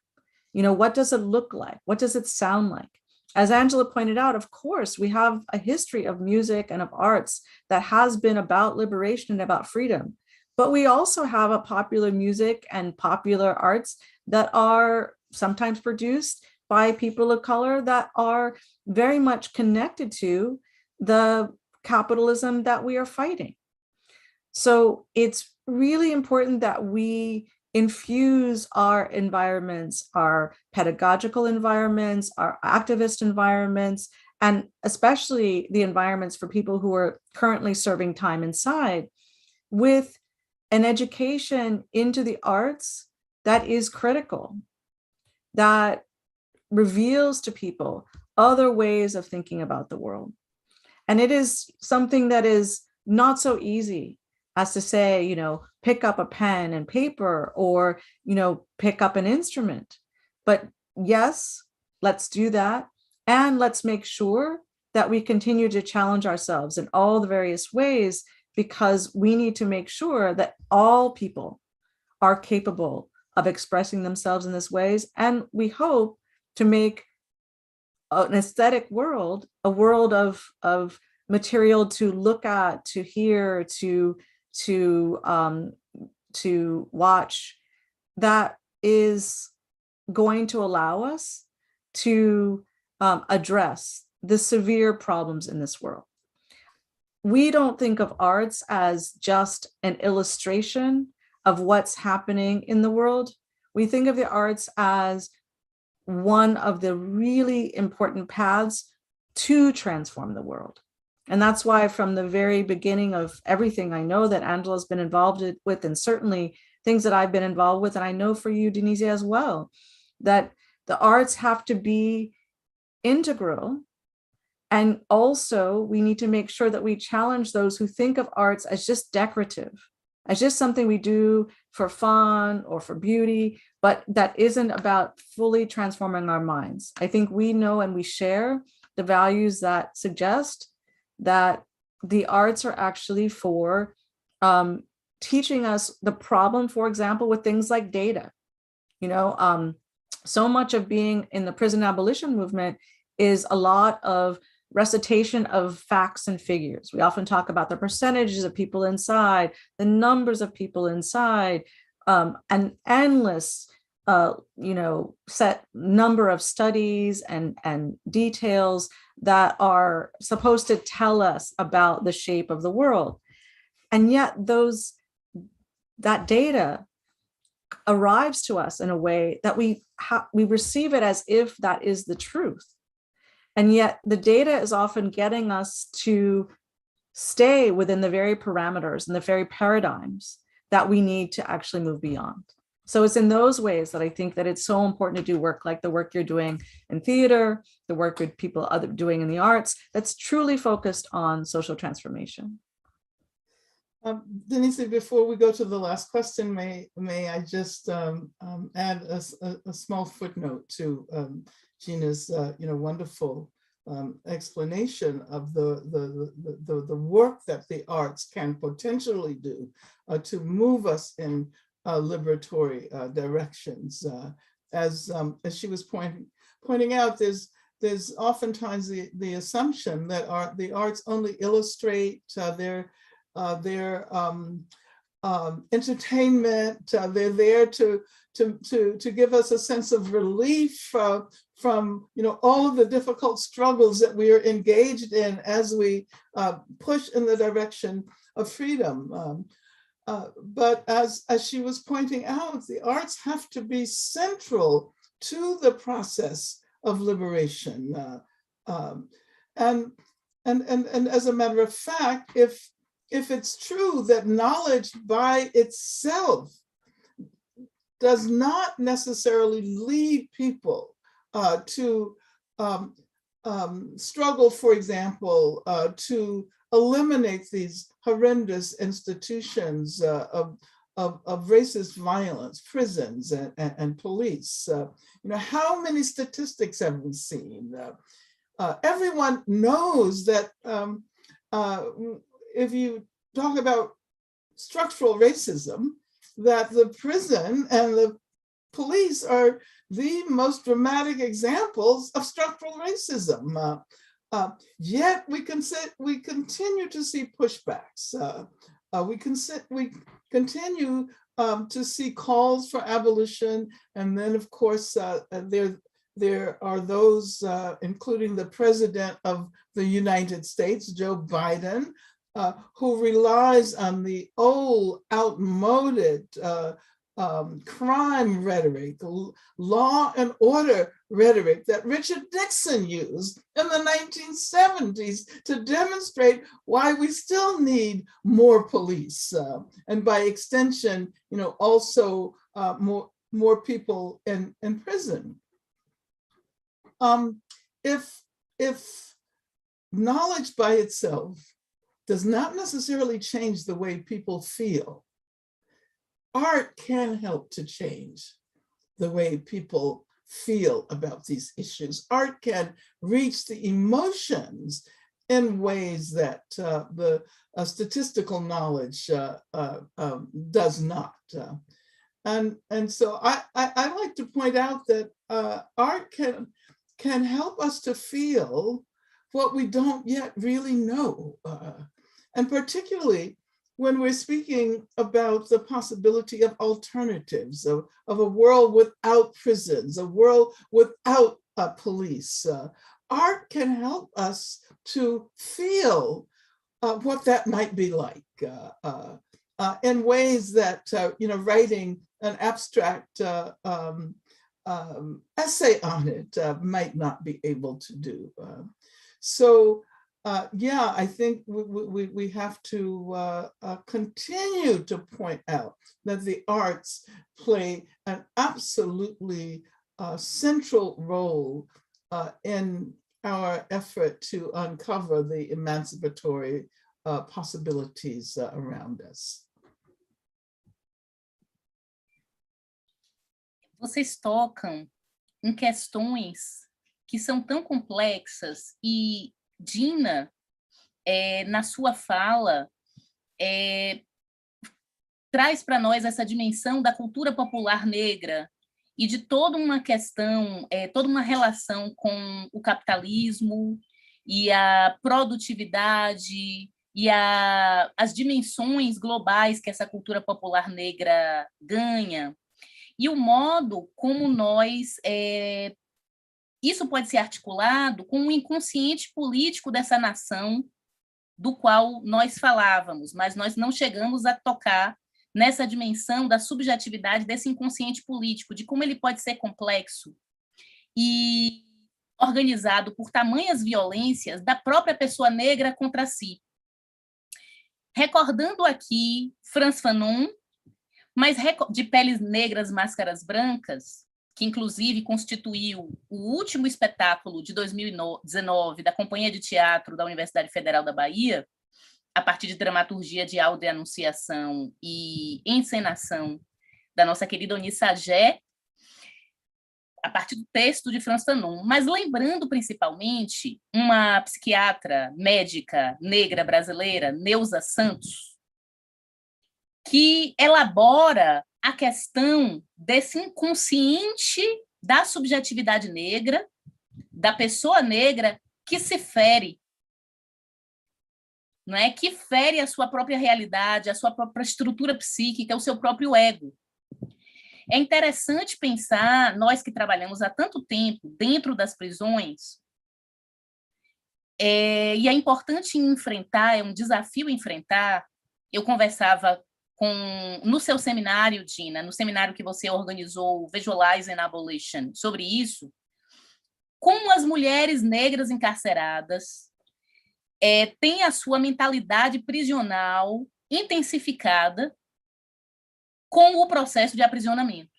What does it look like? What does it sound like? As Angela pointed out, of course, we have a history of music and of arts that has been about liberation and about freedom. But we also have a popular music and popular arts that are sometimes produced by people of color that are very much connected to the capitalism that we are fighting. So it's really important that we infuse our environments, our pedagogical environments, our activist environments, and especially the environments for people who are currently serving time inside, with an education into the arts that is critical, that reveals to people other ways of thinking about the world. And it is something that is not so easy as to say, pick up a pen and paper, or, pick up an instrument. But yes, let's do that. And let's make sure that we continue to challenge ourselves in all the various ways, because we need to make sure that all people are capable of expressing themselves in these ways. And we hope to make an aesthetic world, a world of material to look at, to hear, to watch, that is going to allow us to address the severe problems in this world. We don't think of arts as just an illustration of what's happening in the world. We think of the arts as one of the really important paths to transform the world. And that's why from the very beginning of everything I know that Angela's been involved with, and certainly things that I've been involved with, and I know for you, Denise, as well, that the arts have to be integral. And also we need to make sure that we challenge those who think of arts as just decorative, as just something we do for fun or for beauty, but that isn't about fully transforming our minds. I think we know and we share the values that suggest that the arts are actually for teaching us the problem, for example, with things like data. So much of being in the prison abolition movement is a lot of recitation of facts and figures. We often talk about the percentages of people inside, the numbers of people inside, an endless set number of studies and details that are supposed to tell us about the shape of the world. And yet that data arrives to us in a way that we receive it as if that is the truth. And yet the data is often getting us to stay within the very parameters and the very paradigms that we need to actually move beyond. So it's in those ways that I think that it's so important to do work like the work you're doing in theater, the work with people doing in the arts, that's truly focused on social transformation. Denise, before we go to the last question, may I just add a small footnote to Gina's wonderful explanation of the work that the arts can potentially do to move us in liberatory directions. As she was pointing out, there's oftentimes the assumption that the arts only illustrate their entertainment. They're there to give us a sense of relief from all of the difficult struggles that we are engaged in as we push in the direction of freedom. But as she was pointing out, the arts have to be central to the process of liberation. And as a matter of fact, if it's true that knowledge by itself does not necessarily lead people to struggle, for example, to eliminate these horrendous institutions of racist violence, prisons and police. How many statistics have we seen? Everyone knows that if you talk about structural racism, that the prison and the police are the most dramatic examples of structural racism. Yet we continue to see pushbacks. We continue to see calls for abolition, and then, of course, there are those, including the President of the United States, Joe Biden, who relies on the old, outmoded crime rhetoric, law and order rhetoric that Richard Nixon used in the 1970s to demonstrate why we still need more police, and by extension, also more people in prison. If knowledge by itself does not necessarily change the way people feel, art can help to change the way people feel about these issues. Art can reach the emotions in ways that the statistical knowledge does not. And so I like to point out that art can help us to feel what we don't yet really know. And particularly when we're speaking about the possibility of alternatives, of a world without prisons, a world without police, art can help us to feel what that might be like in ways that, writing an abstract essay on it might not be able to do. Yeah, I think we have to continue to point out that the arts play an absolutely central role in our effort to uncover the emancipatory possibilities around us. Vocês tocam em questões que são tão complexas e Gina, na sua fala, traz para nós essa dimensão da cultura popular negra e de toda uma questão, toda uma relação com o capitalismo e a produtividade e as dimensões globais que essa cultura popular negra ganha, e o modo como nós... isso pode ser articulado com o inconsciente político dessa nação do qual nós falávamos, mas nós não chegamos a tocar nessa dimensão da subjetividade desse inconsciente político, de como ele pode ser complexo e organizado por tamanhas violências da própria pessoa negra contra si. Recordando aqui Frantz Fanon, mas de Peles Negras, Máscaras Brancas, que inclusive constituiu o último espetáculo de 2019 da Companhia de Teatro da Universidade Federal da Bahia, a partir de dramaturgia de áudio e anunciação e encenação da nossa querida Oni Sagé, a partir do texto de Frantz Fanon, mas lembrando principalmente uma psiquiatra médica negra brasileira, Neuza Santos, que elabora a questão desse inconsciente da subjetividade negra, da pessoa negra que se fere, não é? Que fere a sua própria realidade, a sua própria estrutura psíquica, o seu próprio ego. É interessante pensar, nós que trabalhamos há tanto tempo dentro das prisões, e é importante enfrentar, é um desafio enfrentar. Eu conversava no seu seminário, Gina, no seminário que você organizou, Visualizing Abolition, sobre isso, como as mulheres negras encarceradas têm a sua mentalidade prisional intensificada com o processo de aprisionamento.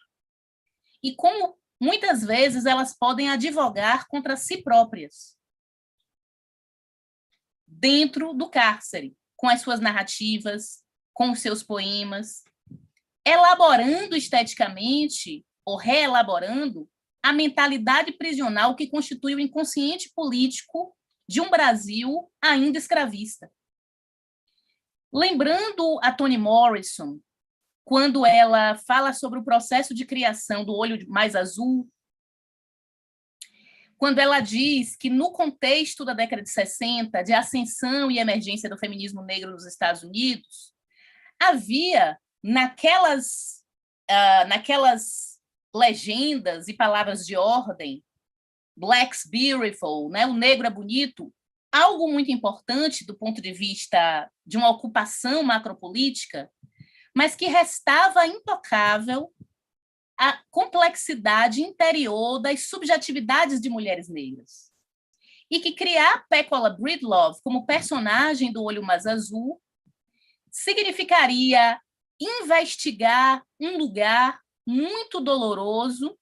E como, muitas vezes, elas podem advogar contra si próprias dentro do cárcere, com as suas narrativas, com os seus poemas, elaborando esteticamente ou reelaborando a mentalidade prisional que constitui o inconsciente político de um Brasil ainda escravista. Lembrando a Toni Morrison, quando ela fala sobre o processo de criação do olho mais azul, quando ela diz que, no contexto da década de 60, de ascensão e emergência do feminismo negro nos Estados Unidos, havia naquelas legendas e palavras de ordem, Black's Beautiful, né? O negro é bonito, algo muito importante do ponto de vista de uma ocupação macropolítica, mas que restava intocável a complexidade interior das subjetividades de mulheres negras. E que criar Pecola Breedlove como personagem do Olho Mais Azul significaria investigar um lugar muito doloroso,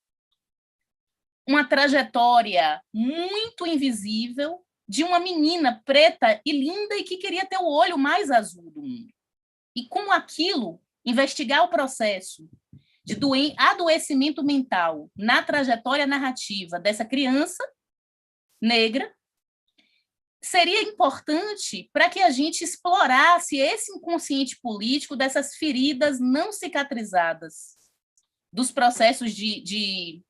uma trajetória muito invisível de uma menina preta e linda e que queria ter o olho mais azul do mundo. E com aquilo, investigar o processo de adoecimento mental na trajetória narrativa dessa criança negra seria importante para que a gente explorasse esse inconsciente político dessas feridas não cicatrizadas dos processos de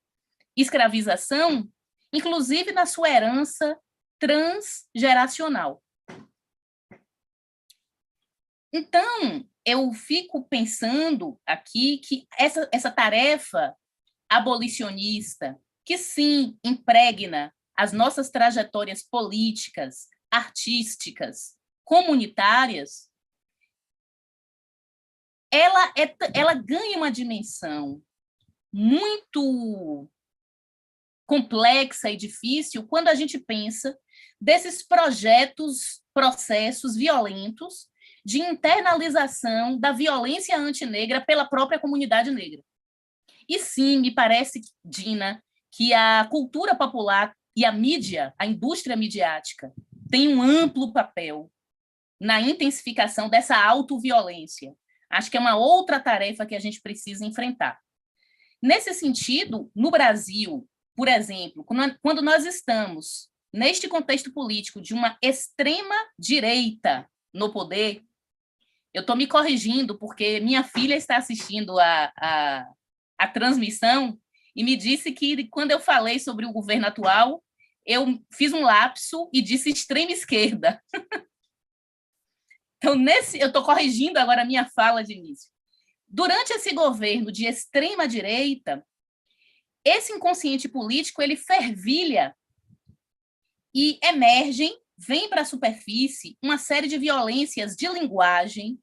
escravização, inclusive na sua herança transgeracional. Então, eu fico pensando aqui que essa tarefa abolicionista, que sim impregna as nossas trajetórias políticas, artísticas, comunitárias, ela ganha uma dimensão muito complexa e difícil quando a gente pensa desses processos violentos de internalização da violência antinegra pela própria comunidade negra. E sim, me parece, Gina, que a cultura popular e a mídia, a indústria midiática, tem um amplo papel na intensificação dessa autoviolência. Acho que é uma outra tarefa que a gente precisa enfrentar. Nesse sentido, no Brasil, por exemplo, quando nós estamos neste contexto político de uma extrema-direita no poder, eu estou me corrigindo porque minha filha está assistindo a transmissão e me disse que, quando eu falei sobre o governo atual, eu fiz um lapso e disse extrema-esquerda. Então, eu estou corrigindo agora a minha fala de início. Durante esse governo de extrema-direita, esse inconsciente político ele fervilha e vem para a superfície uma série de violências de linguagem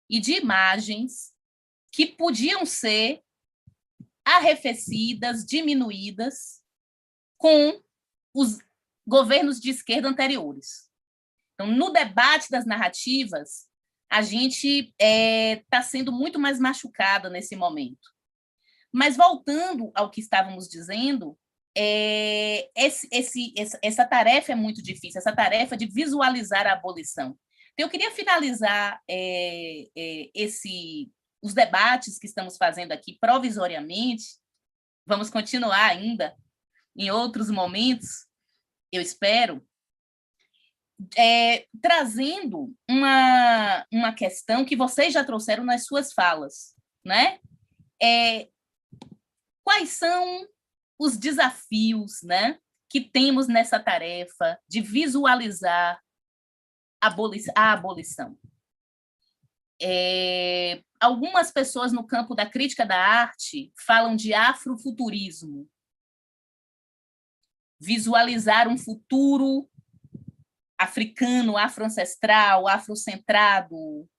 e de imagens que podiam ser arrefecidas, diminuídas com os governos de esquerda anteriores. Então, no debate das narrativas, a gente está sendo muito mais machucada nesse momento. Mas, voltando ao que estávamos dizendo, essa tarefa é muito difícil, essa tarefa de visualizar a abolição. Então, eu queria finalizar os debates que estamos fazendo aqui provisoriamente, vamos continuar ainda em outros momentos, eu espero, trazendo uma questão que vocês já trouxeram nas suas falas, né? Quais são os desafios, né, que temos nessa tarefa de visualizar a abolição? Algumas pessoas no campo da crítica da arte falam de afrofuturismo, visualizar um futuro africano, afroancestral, afrocentrado,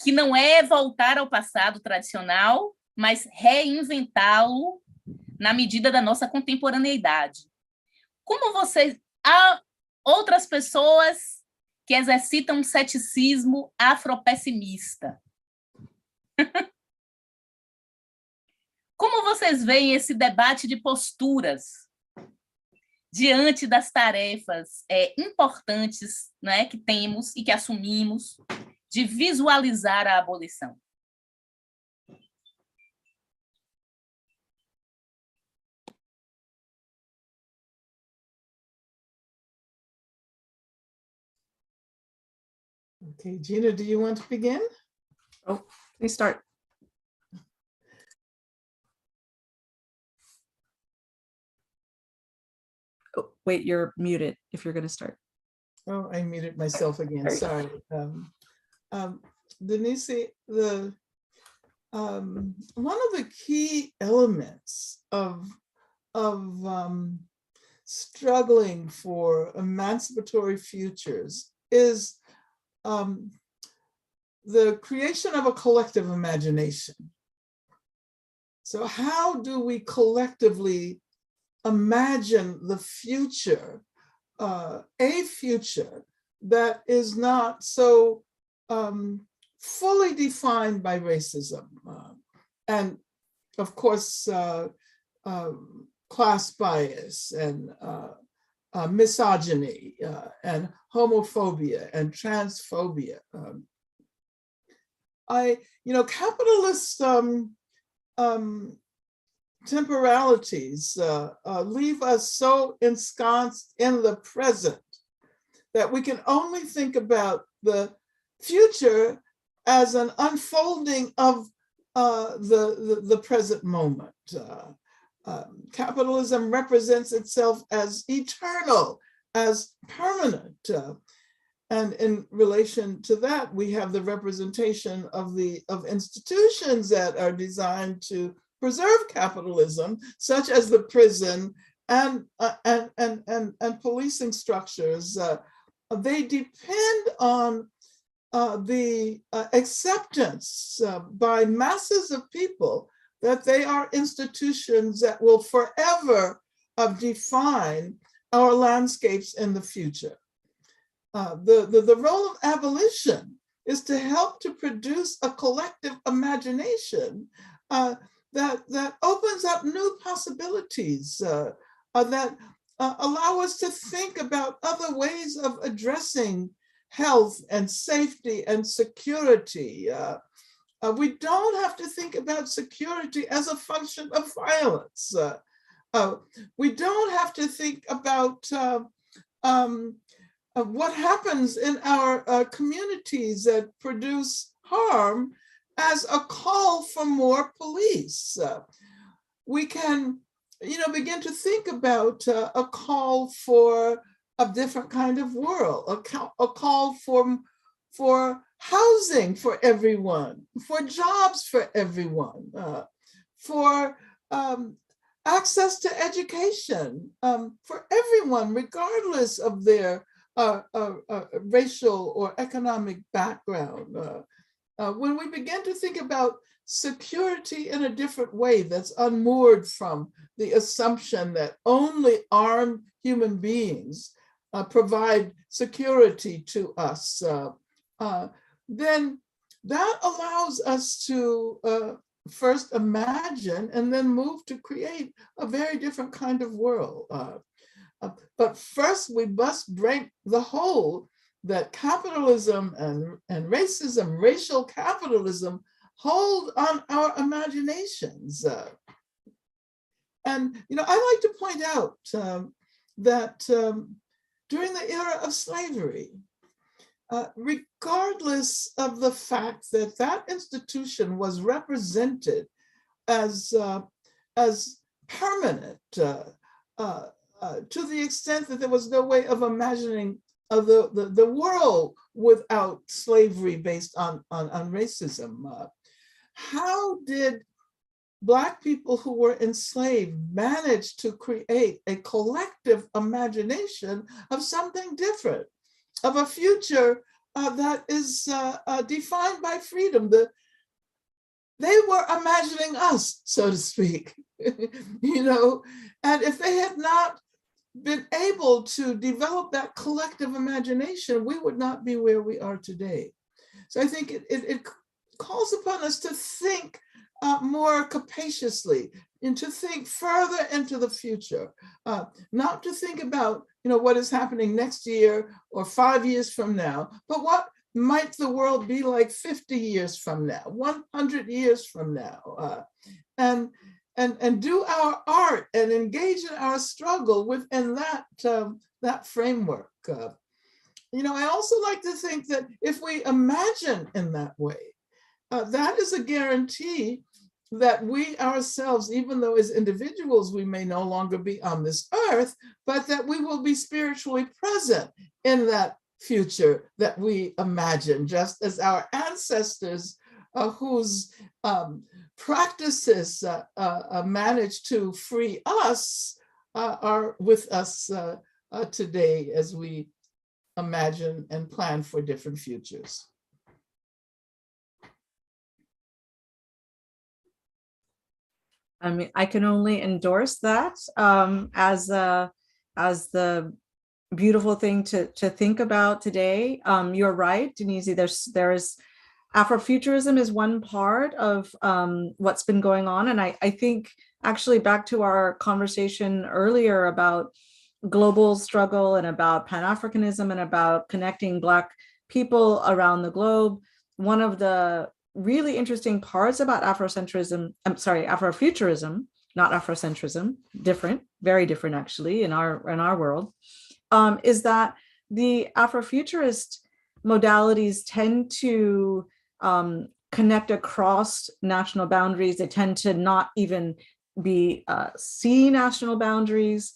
que não é voltar ao passado tradicional, mas reinventá-lo na medida da nossa contemporaneidade. Como há outras pessoas que exercitam um ceticismo afropessimista. Como vocês veem esse debate de posturas diante das tarefas importantes, né, que temos e que assumimos de visualizar a abolição? Okay, Gina, do you want to begin? Oh, Please start. Oh, wait, you're muted if you're going to start. Oh, I muted myself again. Sorry. Denise, one of the key elements of struggling for emancipatory futures is the creation of a collective imagination. So how do we collectively imagine the future, a future that is not so fully defined by racism and, of course, class bias and misogyny and homophobia and transphobia. Capitalist temporalities leave us so ensconced in the present that we can only think about the future as an unfolding of the present moment. Capitalism represents itself as eternal, as permanent. And in relation to that, we have the representation of institutions that are designed to preserve capitalism, such as the prison and policing structures. They depend on the acceptance by masses of people that they are institutions that will forever define our landscapes in the future. The role of abolition is to help to produce a collective imagination that opens up new possibilities, that allow us to think about other ways of addressing health and safety and security. We don't have to think about security as a function of violence. We don't have to think about what happens in our communities that produce harm as a call for more police. We can, begin to think about a call for a different kind of world, a call for housing for everyone, for jobs for everyone, for access to education for everyone, regardless of their racial or economic background. When we begin to think about security in a different way that's unmoored from the assumption that only armed human beings provide security to us, then that allows us to first imagine and then move to create a very different kind of world. But first, we must break the hold that capitalism and racism, racial capitalism, hold on our imaginations. And I like to point out that during the era of slavery, regardless of the fact that that institution was represented as permanent, to the extent that there was no way of imagining the world without slavery based on racism. How did Black people who were enslaved manage to create a collective imagination of something different, of a future that is defined by freedom? They were imagining us, so to speak, and if they had not been able to develop that collective imagination, we would not be where we are today. So I think it calls upon us to think more capaciously and to think further into the future, not to think about what is happening next year or 5 years from now, but what might the world be like 50 years from now, 100 years from now, and do our art and engage in our struggle within that framework. I also like to think that if we imagine in that way, that is a guarantee that we ourselves, even though as individuals we may no longer be on this earth, but that we will be spiritually present in that future that we imagine, just as our ancestors whose practices managed to free us are with us today as we imagine and plan for different futures. I mean, I can only endorse that as the beautiful thing to think about today. You're right, Denise. There's Afrofuturism is one part of what's been going on, and I think actually back to our conversation earlier about global struggle and about Pan-Africanism and about connecting Black people around the globe. One of the really interesting parts about Afrofuturism, not Afrocentrism, different, very different actually in our world, is that the Afrofuturist modalities tend to connect across national boundaries. They tend to not even see national boundaries.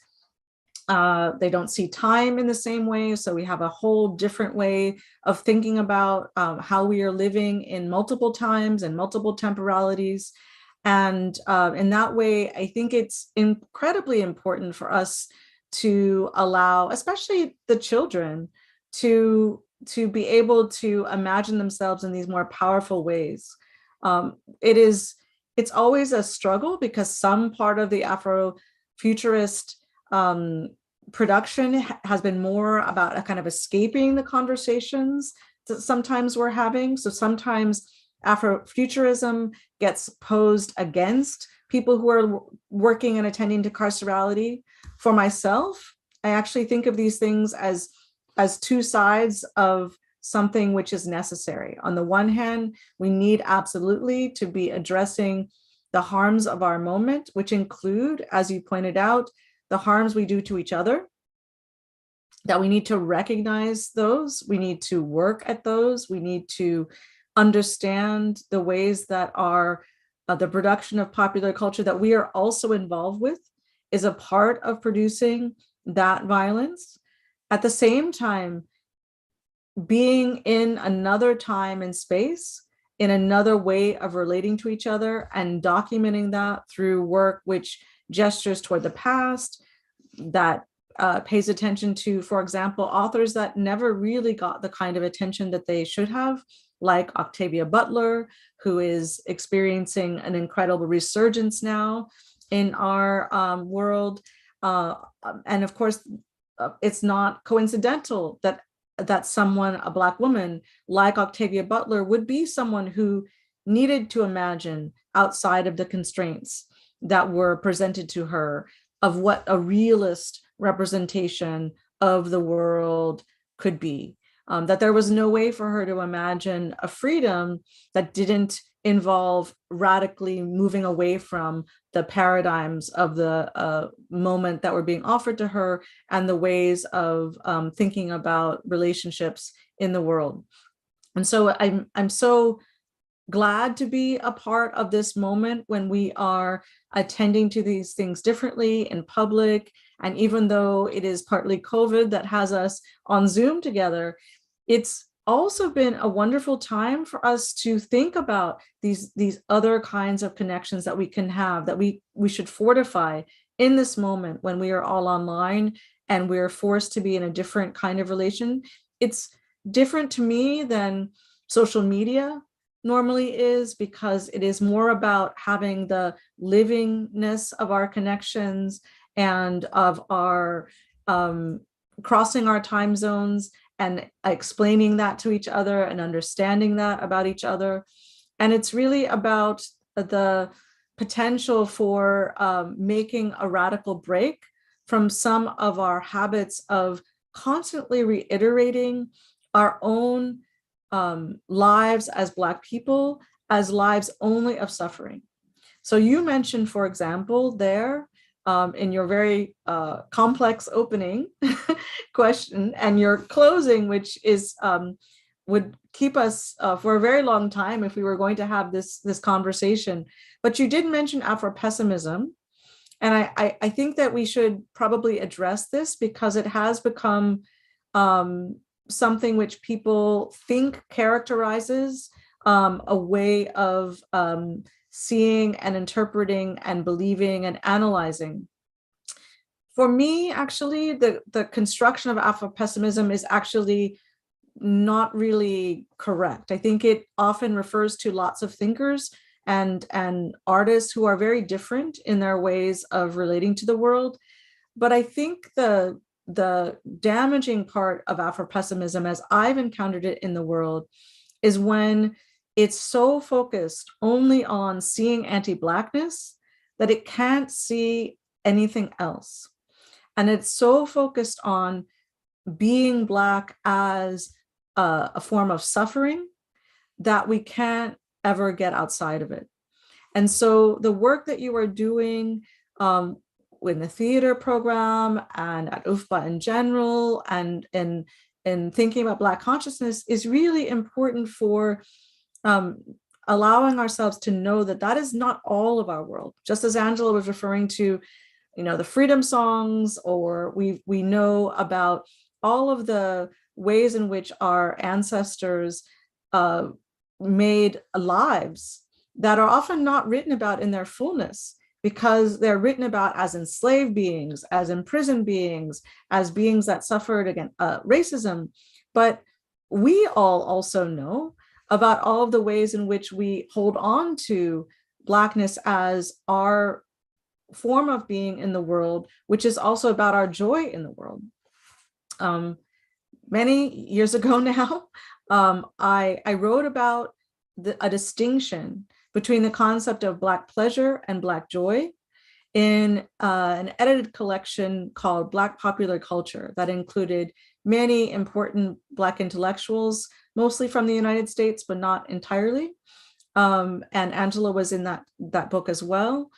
They don't see time in the same way. So we have a whole different way of thinking about how we are living in multiple times and multiple temporalities. And in that way, I think it's incredibly important for us to allow, especially the children, to be able to imagine themselves in these more powerful ways. It's always a struggle because some part of the Afrofuturist production has been more about a kind of escaping the conversations that sometimes we're having. So sometimes Afrofuturism gets posed against people who are working and attending to carcerality. For myself, I actually think of these things as two sides of something which is necessary. On the one hand, we need absolutely to be addressing the harms of our moment, which include, as you pointed out, the harms we do to each other, that we need to recognize those, we need to work at those, we need to understand the ways that are the production of popular culture that we are also involved with is a part of producing that violence. At the same time, being in another time and space, in another way of relating to each other and documenting that through work which gestures toward the past, that pays attention to, for example, authors that never really got the kind of attention that they should have, like Octavia Butler, who is experiencing an incredible resurgence now in our world. And of course, it's not coincidental that someone, a Black woman like Octavia Butler, would be someone who needed to imagine outside of the constraints that were presented to her of what a realist representation of the world could be. That there was no way for her to imagine a freedom that didn't involve radically moving away from the paradigms of the moment that were being offered to her and the ways of thinking about relationships in the world. And so I'm so glad to be a part of this moment when we are attending to these things differently in public. And even though it is partly COVID that has us on Zoom together, it's also been a wonderful time for us to think about these other kinds of connections that we can have, that we should fortify in this moment when we are all online and we're forced to be in a different kind of relation. It's different to me than social media normally is, because it is more about having the livingness of our connections and of our crossing our time zones and explaining that to each other and understanding that about each other. And it's really about the potential for making a radical break from some of our habits of constantly reiterating our own lives as Black people as lives only of suffering. So you mentioned, for example, there in your very complex opening question and your closing, which is would keep us for a very long time if we were going to have this conversation. But you did mention Afro-pessimism, and I think that we should probably address this because it has become something which people think characterizes a way of seeing and interpreting and believing and analyzing. For me, actually, the construction of Afro-pessimism is actually not really correct. I think it often refers to lots of thinkers and artists who are very different in their ways of relating to the world. But I think the damaging part of Afro-pessimism, as I've encountered it in the world, is when it's so focused only on seeing anti-Blackness that it can't see anything else. And it's so focused on being Black as a form of suffering that we can't ever get outside of it. And so the work that you are doing in the theater program and at UFBA in general and in thinking about Black consciousness is really important for allowing ourselves to know that that is not all of our world. Just as Angela was referring to, the freedom songs, or we know about all of the ways in which our ancestors made lives that are often not written about in their fullness, because they're written about as enslaved beings, as imprisoned beings, as beings that suffered against racism. But we all also know about all of the ways in which we hold on to Blackness as our form of being in the world, which is also about our joy in the world. Many years ago now, I wrote about a distinction between the concept of Black pleasure and Black joy in an edited collection called Black Popular Culture that included many important Black intellectuals, mostly from the United States, but not entirely. And Angela was in that book as well.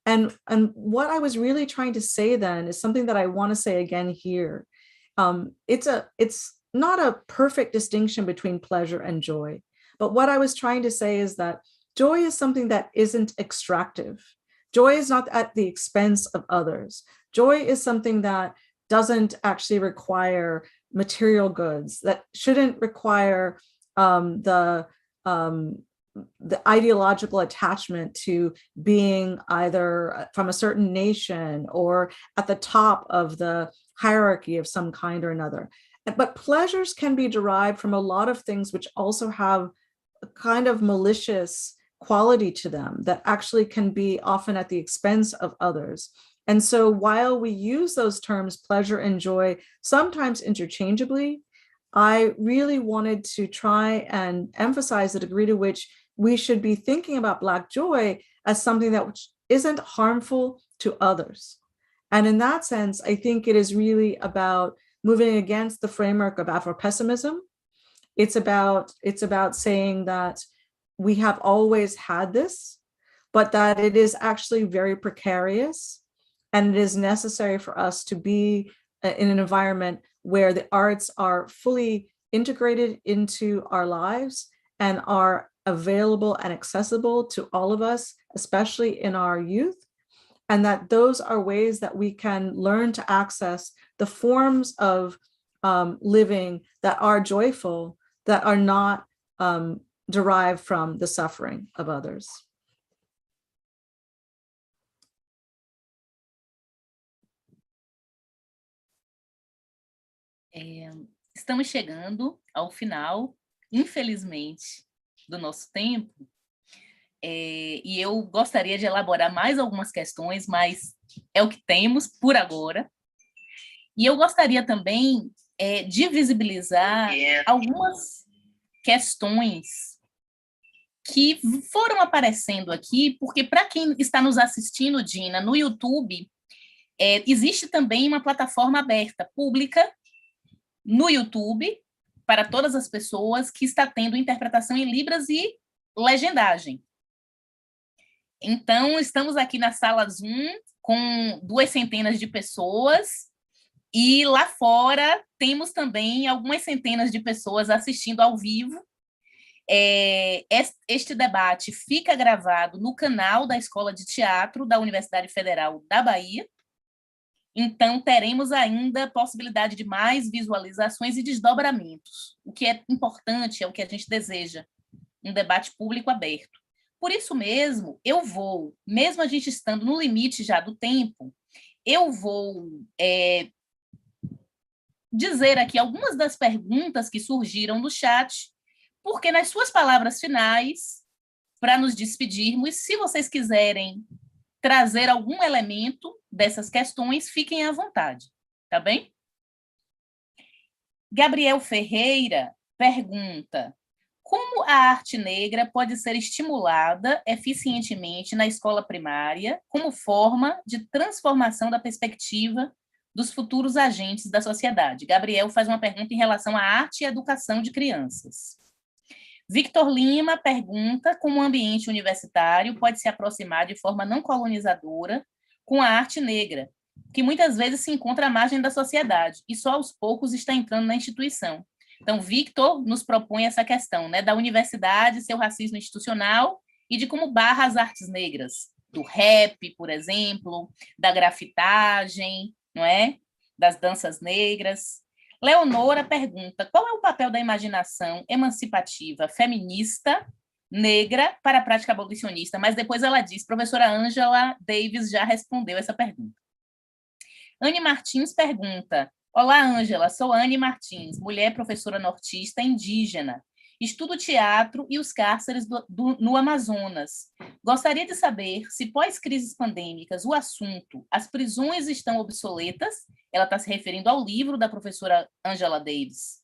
And what I was really trying to say then is something that I want to say again here. It's not a perfect distinction between pleasure and joy, but what I was trying to say is that joy is something that isn't extractive. Joy is not at the expense of others. Joy is something that doesn't actually require material goods, that shouldn't require the ideological attachment to being either from a certain nation or at the top of the hierarchy of some kind or another. But pleasures can be derived from a lot of things which also have a kind of malicious quality to them that actually can be often at the expense of others. And so while we use those terms, pleasure and joy, sometimes interchangeably, I really wanted to try and emphasize the degree to which we should be thinking about Black joy as something that isn't harmful to others. And in that sense, I think it is really about moving against the framework of Afro-pessimism. It's about saying that we have always had this, but that it is actually very precarious, and it is necessary for us to be in an environment where the arts are fully integrated into our lives and are available and accessible to all of us, especially in our youth, and that those are ways that we can learn to access the forms of living that are joyful, that are not derived from the suffering of others. Estamos chegando ao final, infelizmente, do nosso tempo, e eu gostaria de elaborar mais algumas questões, mas é o que temos por agora. E eu gostaria também de visibilizar algumas questões que foram aparecendo aqui, porque para quem está nos assistindo, Gina, no YouTube, existe também uma plataforma aberta, pública, no YouTube, para todas as pessoas, que está tendo interpretação em Libras e legendagem. Então, estamos aqui na sala Zoom com 200 de pessoas, E lá fora temos também algumas centenas de pessoas assistindo ao vivo. Este debate fica gravado no canal da Escola de Teatro da Universidade Federal da Bahia. Então, teremos ainda possibilidade de mais visualizações e desdobramentos. O que é importante, é o que a gente deseja, um debate público aberto. Por isso mesmo, eu vou, mesmo a gente estando no limite já do tempo, eu vou dizer aqui algumas das perguntas que surgiram no chat, porque nas suas palavras finais, para nos despedirmos, se vocês quiserem trazer algum elemento dessas questões, fiquem à vontade, tá bem? Gabriel Ferreira pergunta: como a arte negra pode ser estimulada eficientemente na escola primária como forma de transformação da perspectiva dos futuros agentes da sociedade? Gabriel faz uma pergunta em relação à arte e educação de crianças. Victor Lima pergunta como o ambiente universitário pode se aproximar de forma não colonizadora com a arte negra, que muitas vezes se encontra à margem da sociedade e só aos poucos está entrando na instituição. Então, Victor nos propõe essa questão, né, da universidade, seu racismo institucional e de como barra as artes negras, do rap, por exemplo, da grafitagem, não é? Das danças negras. Leonora pergunta: qual é o papel da imaginação emancipativa feminista negra para a prática abolicionista? Mas depois ela diz: professora Angela Davis já respondeu essa pergunta. Anne Martins pergunta: olá, Ângela, sou Anne Martins, mulher professora nortista indígena. Estudo teatro e os cárceres no Amazonas. Gostaria de saber se, pós-crises pandêmicas, o assunto, as prisões estão obsoletas, ela está se referindo ao livro da professora Angela Davis,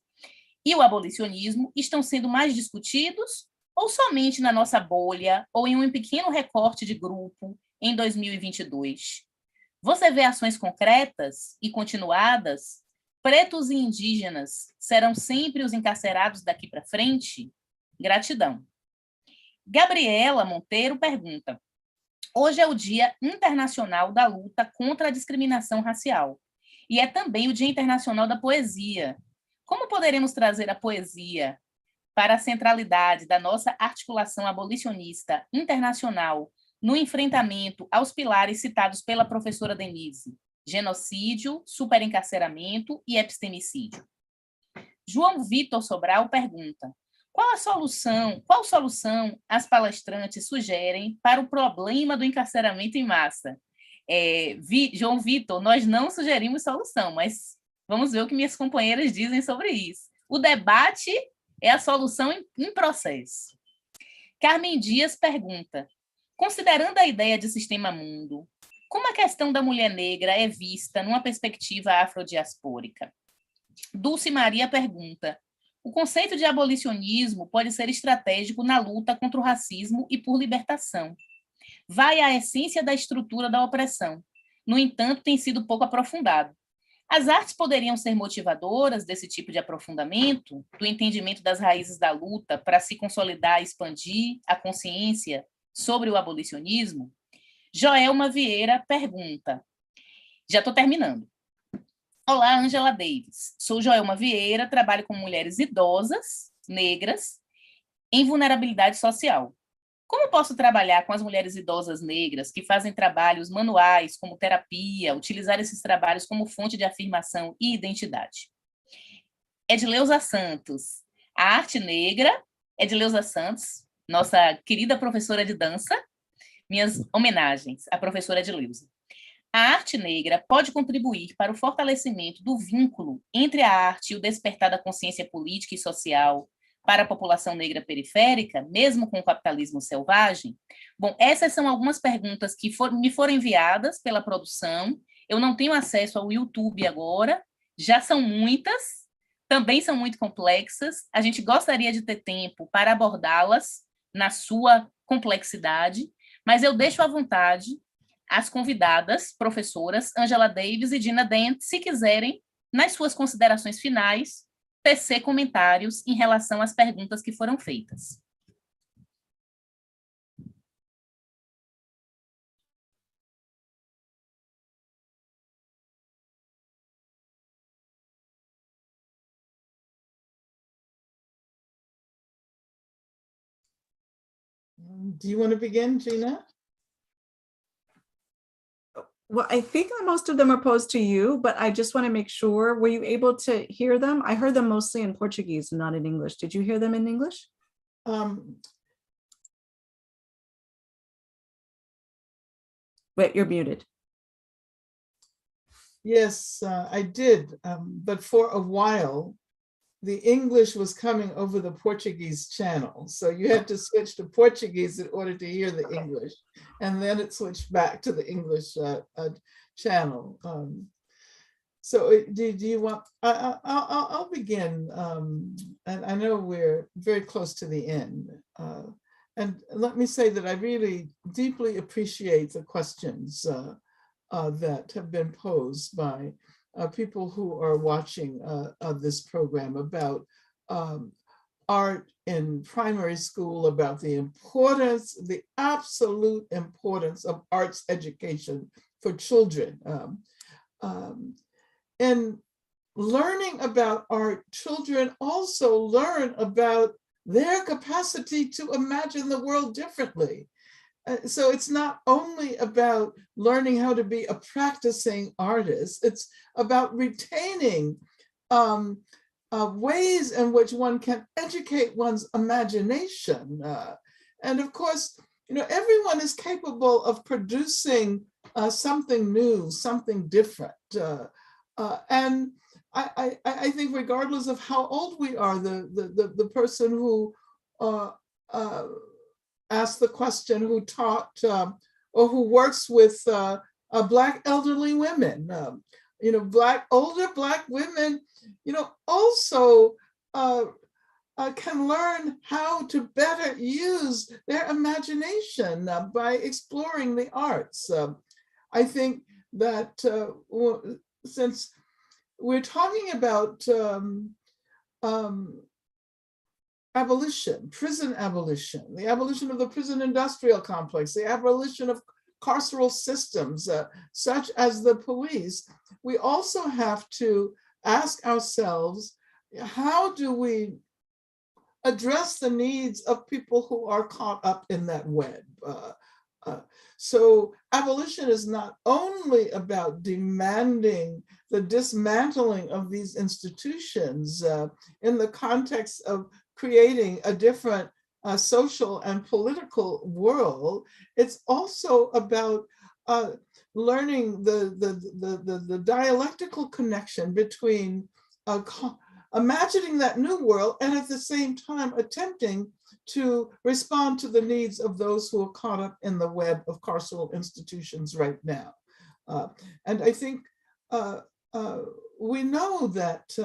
e o abolicionismo estão sendo mais discutidos, ou somente na nossa bolha, ou em um pequeno recorte de grupo em 2022? Você vê ações concretas e continuadas? Pretos e indígenas serão sempre os encarcerados daqui para frente? Gratidão. Gabriela Monteiro pergunta: hoje é o Dia Internacional da Luta contra a Discriminação Racial e é também o Dia Internacional da Poesia. Como poderemos trazer a poesia para a centralidade da nossa articulação abolicionista internacional no enfrentamento aos pilares citados pela professora Denise: genocídio, superencarceramento e epistemicídio? João Vitor Sobral pergunta: qual solução as palestrantes sugerem para o problema do encarceramento em massa? João Vitor, nós não sugerimos solução, mas vamos ver o que minhas companheiras dizem sobre isso. O debate é a solução em processo. Carmen Dias pergunta: considerando a ideia de sistema mundo, como a questão da mulher negra é vista numa perspectiva afrodiaspórica? Dulce Maria pergunta: o conceito de abolicionismo pode ser estratégico na luta contra o racismo e por libertação. Vai à essência da estrutura da opressão. No entanto, tem sido pouco aprofundado. As artes poderiam ser motivadoras desse tipo de aprofundamento, do entendimento das raízes da luta para se consolidar e expandir a consciência sobre o abolicionismo? Joelma Vieira pergunta: já estou terminando. Olá, Angela Davis. Sou Joelma Vieira, trabalho com mulheres idosas, negras, em vulnerabilidade social. Como posso trabalhar com as mulheres idosas negras que fazem trabalhos manuais, como terapia, utilizar esses trabalhos como fonte de afirmação e identidade? Edileuza Santos. A arte negra, Edileuza Santos, nossa querida professora de dança, minhas homenagens à professora Edileuza. A arte negra pode contribuir para o fortalecimento do vínculo entre a arte e o despertar da consciência política e social para a população negra periférica, mesmo com o capitalismo selvagem? Bom, essas são algumas perguntas que me foram enviadas pela produção. Eu não tenho acesso ao YouTube agora, já são muitas, também são muito complexas. A gente gostaria de ter tempo para abordá-las na sua complexidade, mas eu deixo à vontade as convidadas, professoras Angela Davis e Gina Dent, se quiserem, nas suas considerações finais, tecer comentários em relação às perguntas que foram feitas. Do you want to begin, Gina? Well, I think that most of them are posed to you, but I just want to make sure, were you able to hear them? I heard them mostly in Portuguese, not in English. Did you hear them in English? Wait, you're muted. Yes, I did, but for a while, the English was coming over the Portuguese channel. So you had to switch to Portuguese in order to hear the English. And then it switched back to the English channel. So do you want, I'll begin. And I know we're very close to the end. And let me say that I really deeply appreciate the questions that have been posed by people who are watching this program about art in primary school, about the importance, the absolute importance of arts education for children. In learning about art, children also learn about their capacity to imagine the world differently. So it's not only about learning how to be a practicing artist, it's about retaining ways in which one can educate one's imagination. And of course, everyone is capable of producing something new, something different. And I think regardless of how old we are, the person who asked the question, who taught or who works with Black elderly women, older Black women, also can learn how to better use their imagination by exploring the arts. I think that since we're talking about abolition, prison abolition, the abolition of the prison industrial complex, the abolition of carceral systems such as the police, we also have to ask ourselves, how do we address the needs of people who are caught up in that web? So abolition is not only about demanding the dismantling of these institutions in the context of creating a different social and political world, it's also about learning the dialectical connection between imagining that new world and at the same time attempting to respond to the needs of those who are caught up in the web of carceral institutions right now. And I think we know that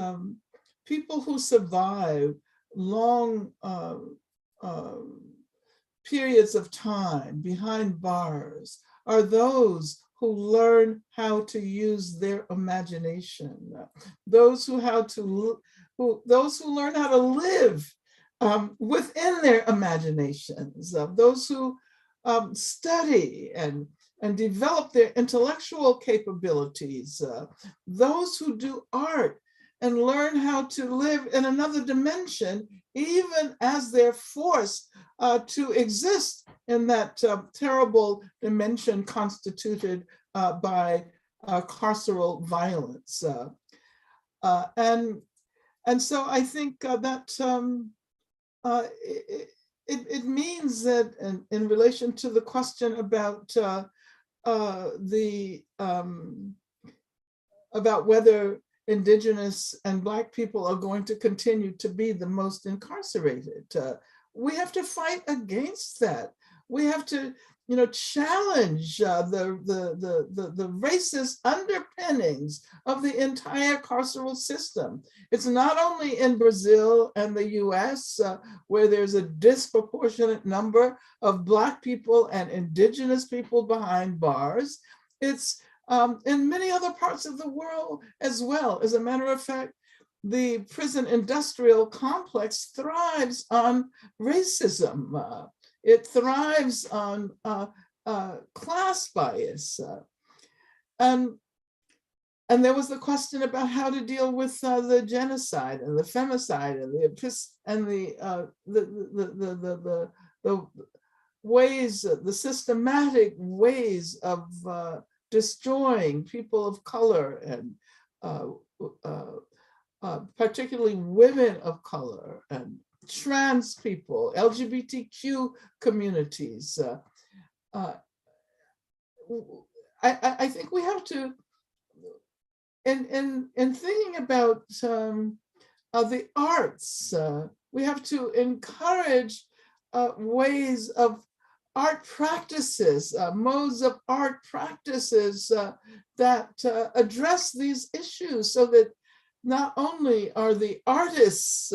people who survive long periods of time behind bars are those who learn how to use their imagination, those who learn how to live within their imaginations, those who study and develop their intellectual capabilities, those who do art and learn how to live in another dimension, even as they're forced to exist in that terrible dimension constituted by carceral violence. And so I think that it means that in relation to the question about about whether Indigenous and Black people are going to continue to be the most incarcerated, we have to fight against that. We have to, challenge the racist underpinnings of the entire carceral system. It's not only in Brazil and the US where there's a disproportionate number of Black people and Indigenous people behind bars. It's in many other parts of the world as well. As a matter of fact, the prison industrial complex thrives on racism. It thrives on class bias. And there was the question about how to deal with the genocide and the femicide and ways, the systematic ways of destroying people of color and particularly women of color and trans people, LGBTQ communities. I think we have to, in thinking about the arts, we have to encourage ways of art practices, modes of art practices that address these issues, so that not only are the artists'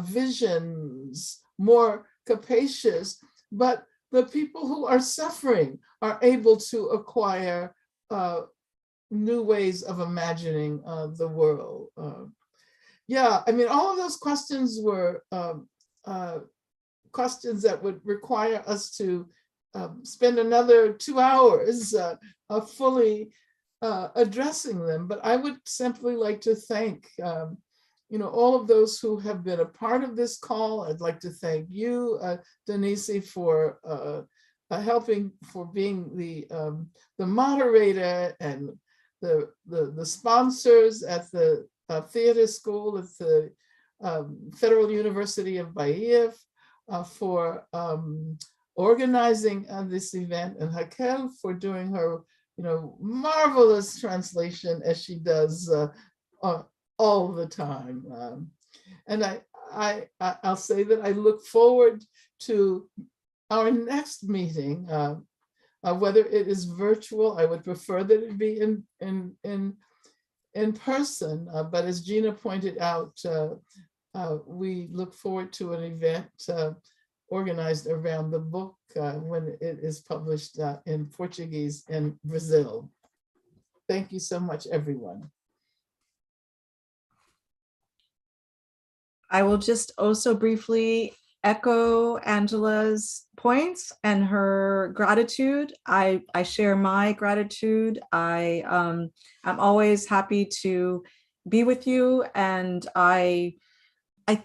visions more capacious, but the people who are suffering are able to acquire new ways of imagining the world. Yeah, I mean, all of those questions were questions that would require us to spend another 2 hours fully addressing them. But I would simply like to thank all of those who have been a part of this call. I'd like to thank you, Denise, for helping, for being the moderator, and the sponsors at the theater school at the Federal University of Bahia for organizing this event, and Raquel for doing her marvelous translation, as she does all the time. And I'll say that I look forward to our next meeting, whether it is virtual. I would prefer that it be in person, but as Gina pointed out, we look forward to an event organized around the book when it is published in Portuguese in Brazil. Thank you so much, everyone. I will just also briefly echo Angela's points and her gratitude. I share my gratitude. I'm always happy to be with you, and I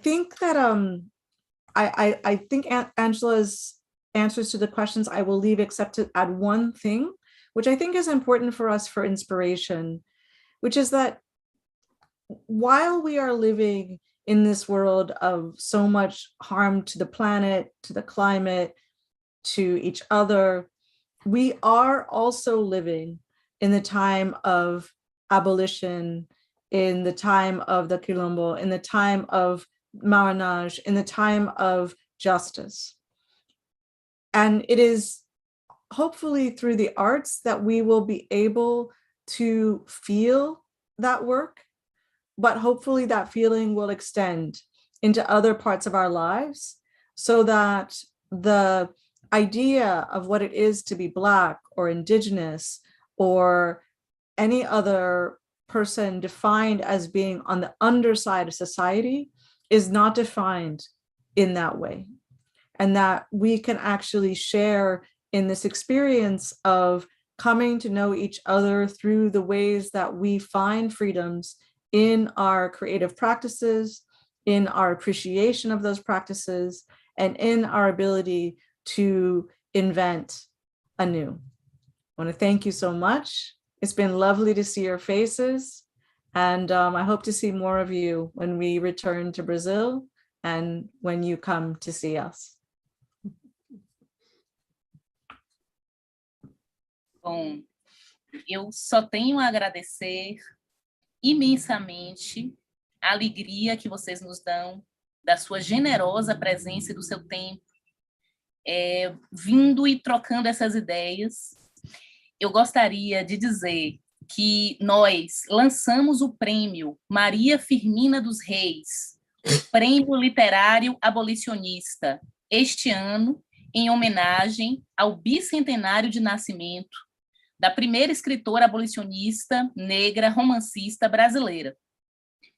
think that I think Angela's answers to the questions I will leave, except to add one thing, which I think is important for us for inspiration, which is that while we are living in this world of so much harm to the planet, to the climate, to each other, we are also living in the time of abolition, in the time of the Quilombo, in the time of Maranhão, in the time of justice. And it is hopefully through the arts that we will be able to feel that work, but hopefully that feeling will extend into other parts of our lives, so that the idea of what it is to be Black or Indigenous or any other person defined as being on the underside of society is not defined in that way, and that we can actually share in this experience of coming to know each other through the ways that we find freedoms in our creative practices, in our appreciation of those practices, and in our ability to invent anew. I want to thank you so much. It's been lovely to see your faces, and I hope to see more of you when we return to Brazil and when you come to see us. Bom, eu só tenho a agradecer imensamente a alegria que vocês nos dão, da sua generosa presença e do seu tempo, vindo e trocando essas ideias. Eu gostaria de dizer que nós lançamos o prêmio Maria Firmina dos Reis, o Prêmio Literário Abolicionista, este ano, em homenagem ao bicentenário de nascimento da primeira escritora abolicionista negra romancista brasileira.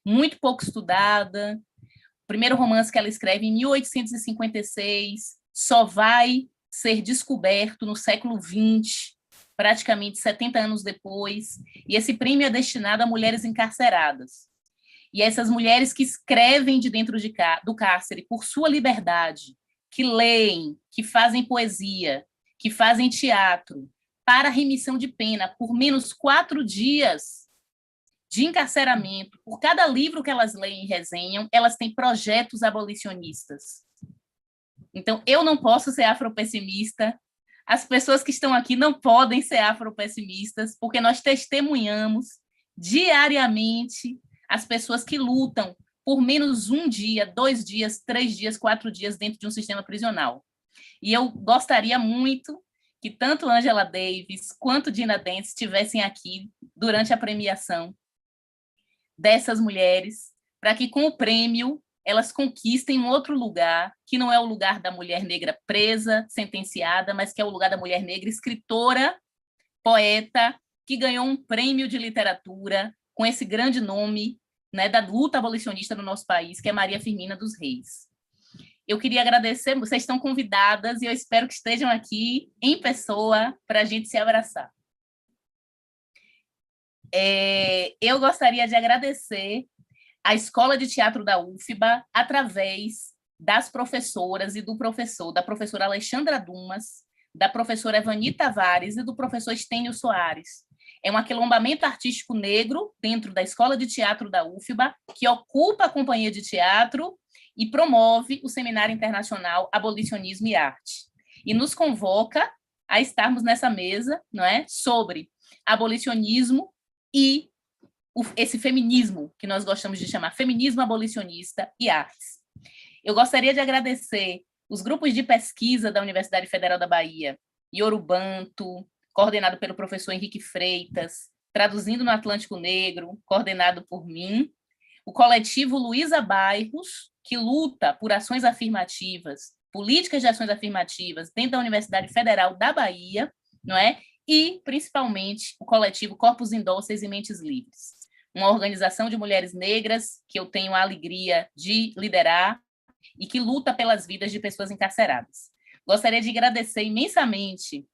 Muito pouco estudada, o primeiro romance que ela escreve em 1856, só vai ser descoberto no século XX, praticamente 70 anos depois, e esse prêmio é destinado a mulheres encarceradas. E essas mulheres que escrevem de dentro do cárcere por sua liberdade, que leem, que fazem poesia, que fazem teatro, para remissão de pena por menos 4 dias de encarceramento, por cada livro que elas leem e resenham, elas têm projetos abolicionistas. Então, eu não posso ser afropessimista, as pessoas que estão aqui não podem ser afropessimistas, porque nós testemunhamos diariamente as pessoas que lutam por menos 1 dia, 2 dias, 3 dias, 4 dias dentro de um sistema prisional. E eu gostaria muito que tanto Angela Davis quanto Gina Dent estivessem aqui durante a premiação dessas mulheres, para que com o prêmio elas conquistem um outro lugar, que não é o lugar da mulher negra presa, sentenciada, mas que é o lugar da mulher negra escritora, poeta, que ganhou um prêmio de literatura com esse grande nome, né, da luta abolicionista no nosso país, que é Maria Firmina dos Reis. Eu queria agradecer, vocês estão convidadas e eu espero que estejam aqui em pessoa para a gente se abraçar. Eu gostaria de agradecer a Escola de Teatro da UFBA, através das professoras e do professor, da professora Alexandra Dumas, da professora Evani Tavares e do professor Estênio Soares. É um aquilombamento artístico negro dentro da Escola de Teatro da UFBA, que ocupa a companhia de teatro e promove o Seminário Internacional Abolicionismo e Arte. E nos convoca a estarmos nessa mesa, não é, sobre abolicionismo e esse feminismo que nós gostamos de chamar feminismo abolicionista e artes. Eu gostaria de agradecer os grupos de pesquisa da Universidade Federal da Bahia, Yorubanto, coordenado pelo professor Henrique Freitas, Traduzindo no Atlântico Negro, coordenado por mim, o coletivo Luísa Bairros, que luta por ações afirmativas, políticas de ações afirmativas dentro da Universidade Federal da Bahia, não é? E, principalmente, o coletivo Corpos Indóceis e Mentes Livres, uma organização de mulheres negras que eu tenho a alegria de liderar e que luta pelas vidas de pessoas encarceradas. Gostaria de agradecer imensamente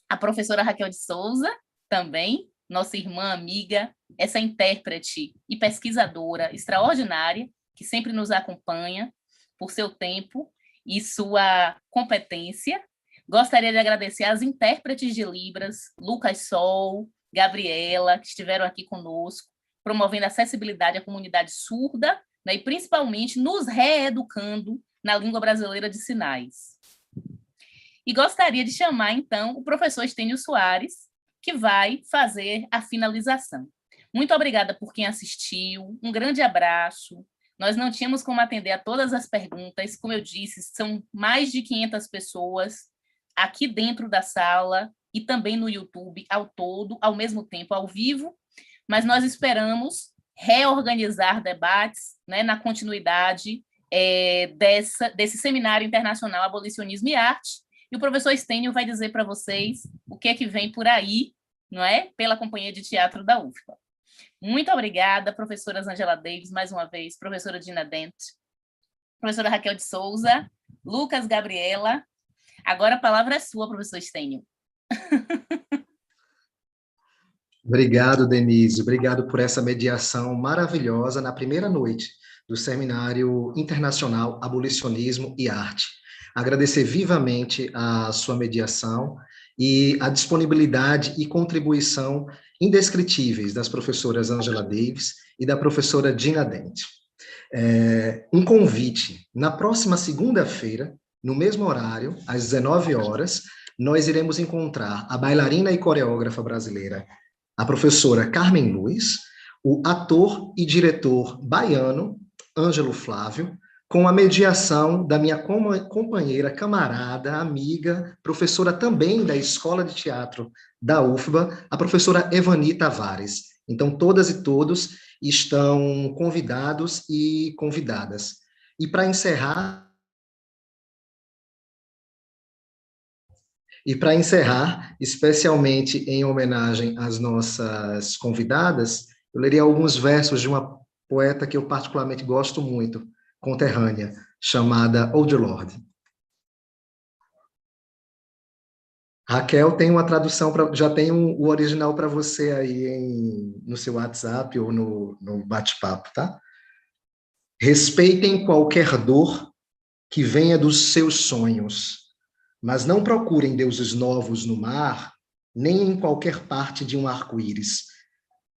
a professora Raquel de Souza, também, nossa irmã, amiga, essa intérprete e pesquisadora extraordinária, que sempre nos acompanha por seu tempo e sua competência. Gostaria de agradecer às intérpretes de Libras, Lucas Sol, Gabriela, que estiveram aqui conosco, promovendo acessibilidade à comunidade surda, né, e principalmente nos reeducando na língua brasileira de sinais. E gostaria de chamar, então, o professor Estênio Soares, que vai fazer a finalização. Muito obrigada por quem assistiu, um grande abraço. Nós não tínhamos como atender a todas as perguntas, como eu disse, são mais de 500 pessoas aqui dentro da sala e também no YouTube, ao todo, ao mesmo tempo, ao vivo, mas nós esperamos reorganizar debates, né, na continuidade desse Seminário Internacional Abolicionismo e Arte, e o professor Estênio vai dizer para vocês o que é que vem por aí, não é? Pela Companhia de Teatro da UFBA. Muito obrigada, professora Angela Davis, mais uma vez, professora Gina Dent, professora Raquel de Souza, Lucas, Gabriela. Agora a palavra é sua, professor Estênio. Obrigado, Denise. Obrigado por essa mediação maravilhosa na primeira noite do Seminário Internacional Abolicionismo e Arte. Agradecer vivamente a sua mediação e a disponibilidade e contribuição indescritíveis das professoras Angela Davis e da professora Gina Dent. Um convite. Na próxima segunda-feira, no mesmo horário, às 19 horas, nós iremos encontrar a bailarina e coreógrafa brasileira, a professora Carmen Luiz, o ator e diretor baiano, Ângelo Flávio, com a mediação da minha companheira, camarada, amiga, professora também da Escola de Teatro da UFBA, a professora Evani Tavares. Então, todas e todos estão convidados e convidadas. E para encerrar, especialmente em homenagem às nossas convidadas, eu leria alguns versos de uma poeta que eu particularmente gosto muito, conterrânea, chamada Áudio. Raquel tem uma tradução, já tem o original para você aí no seu WhatsApp ou no bate-papo, tá? Respeitem qualquer dor que venha dos seus sonhos, mas não procurem deuses novos no mar, nem em qualquer parte de um arco-íris.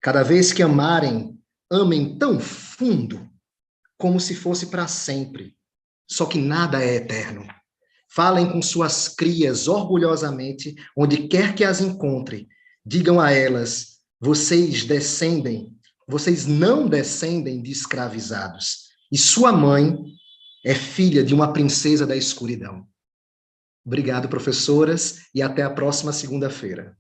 Cada vez que amarem, amem tão fundo, como se fosse para sempre. Só que nada é eterno. Falem com suas crias orgulhosamente, onde quer que as encontrem. Digam a elas, vocês não descendem de escravizados. E sua mãe é filha de uma princesa da escuridão. Obrigado, professoras, e até a próxima segunda-feira.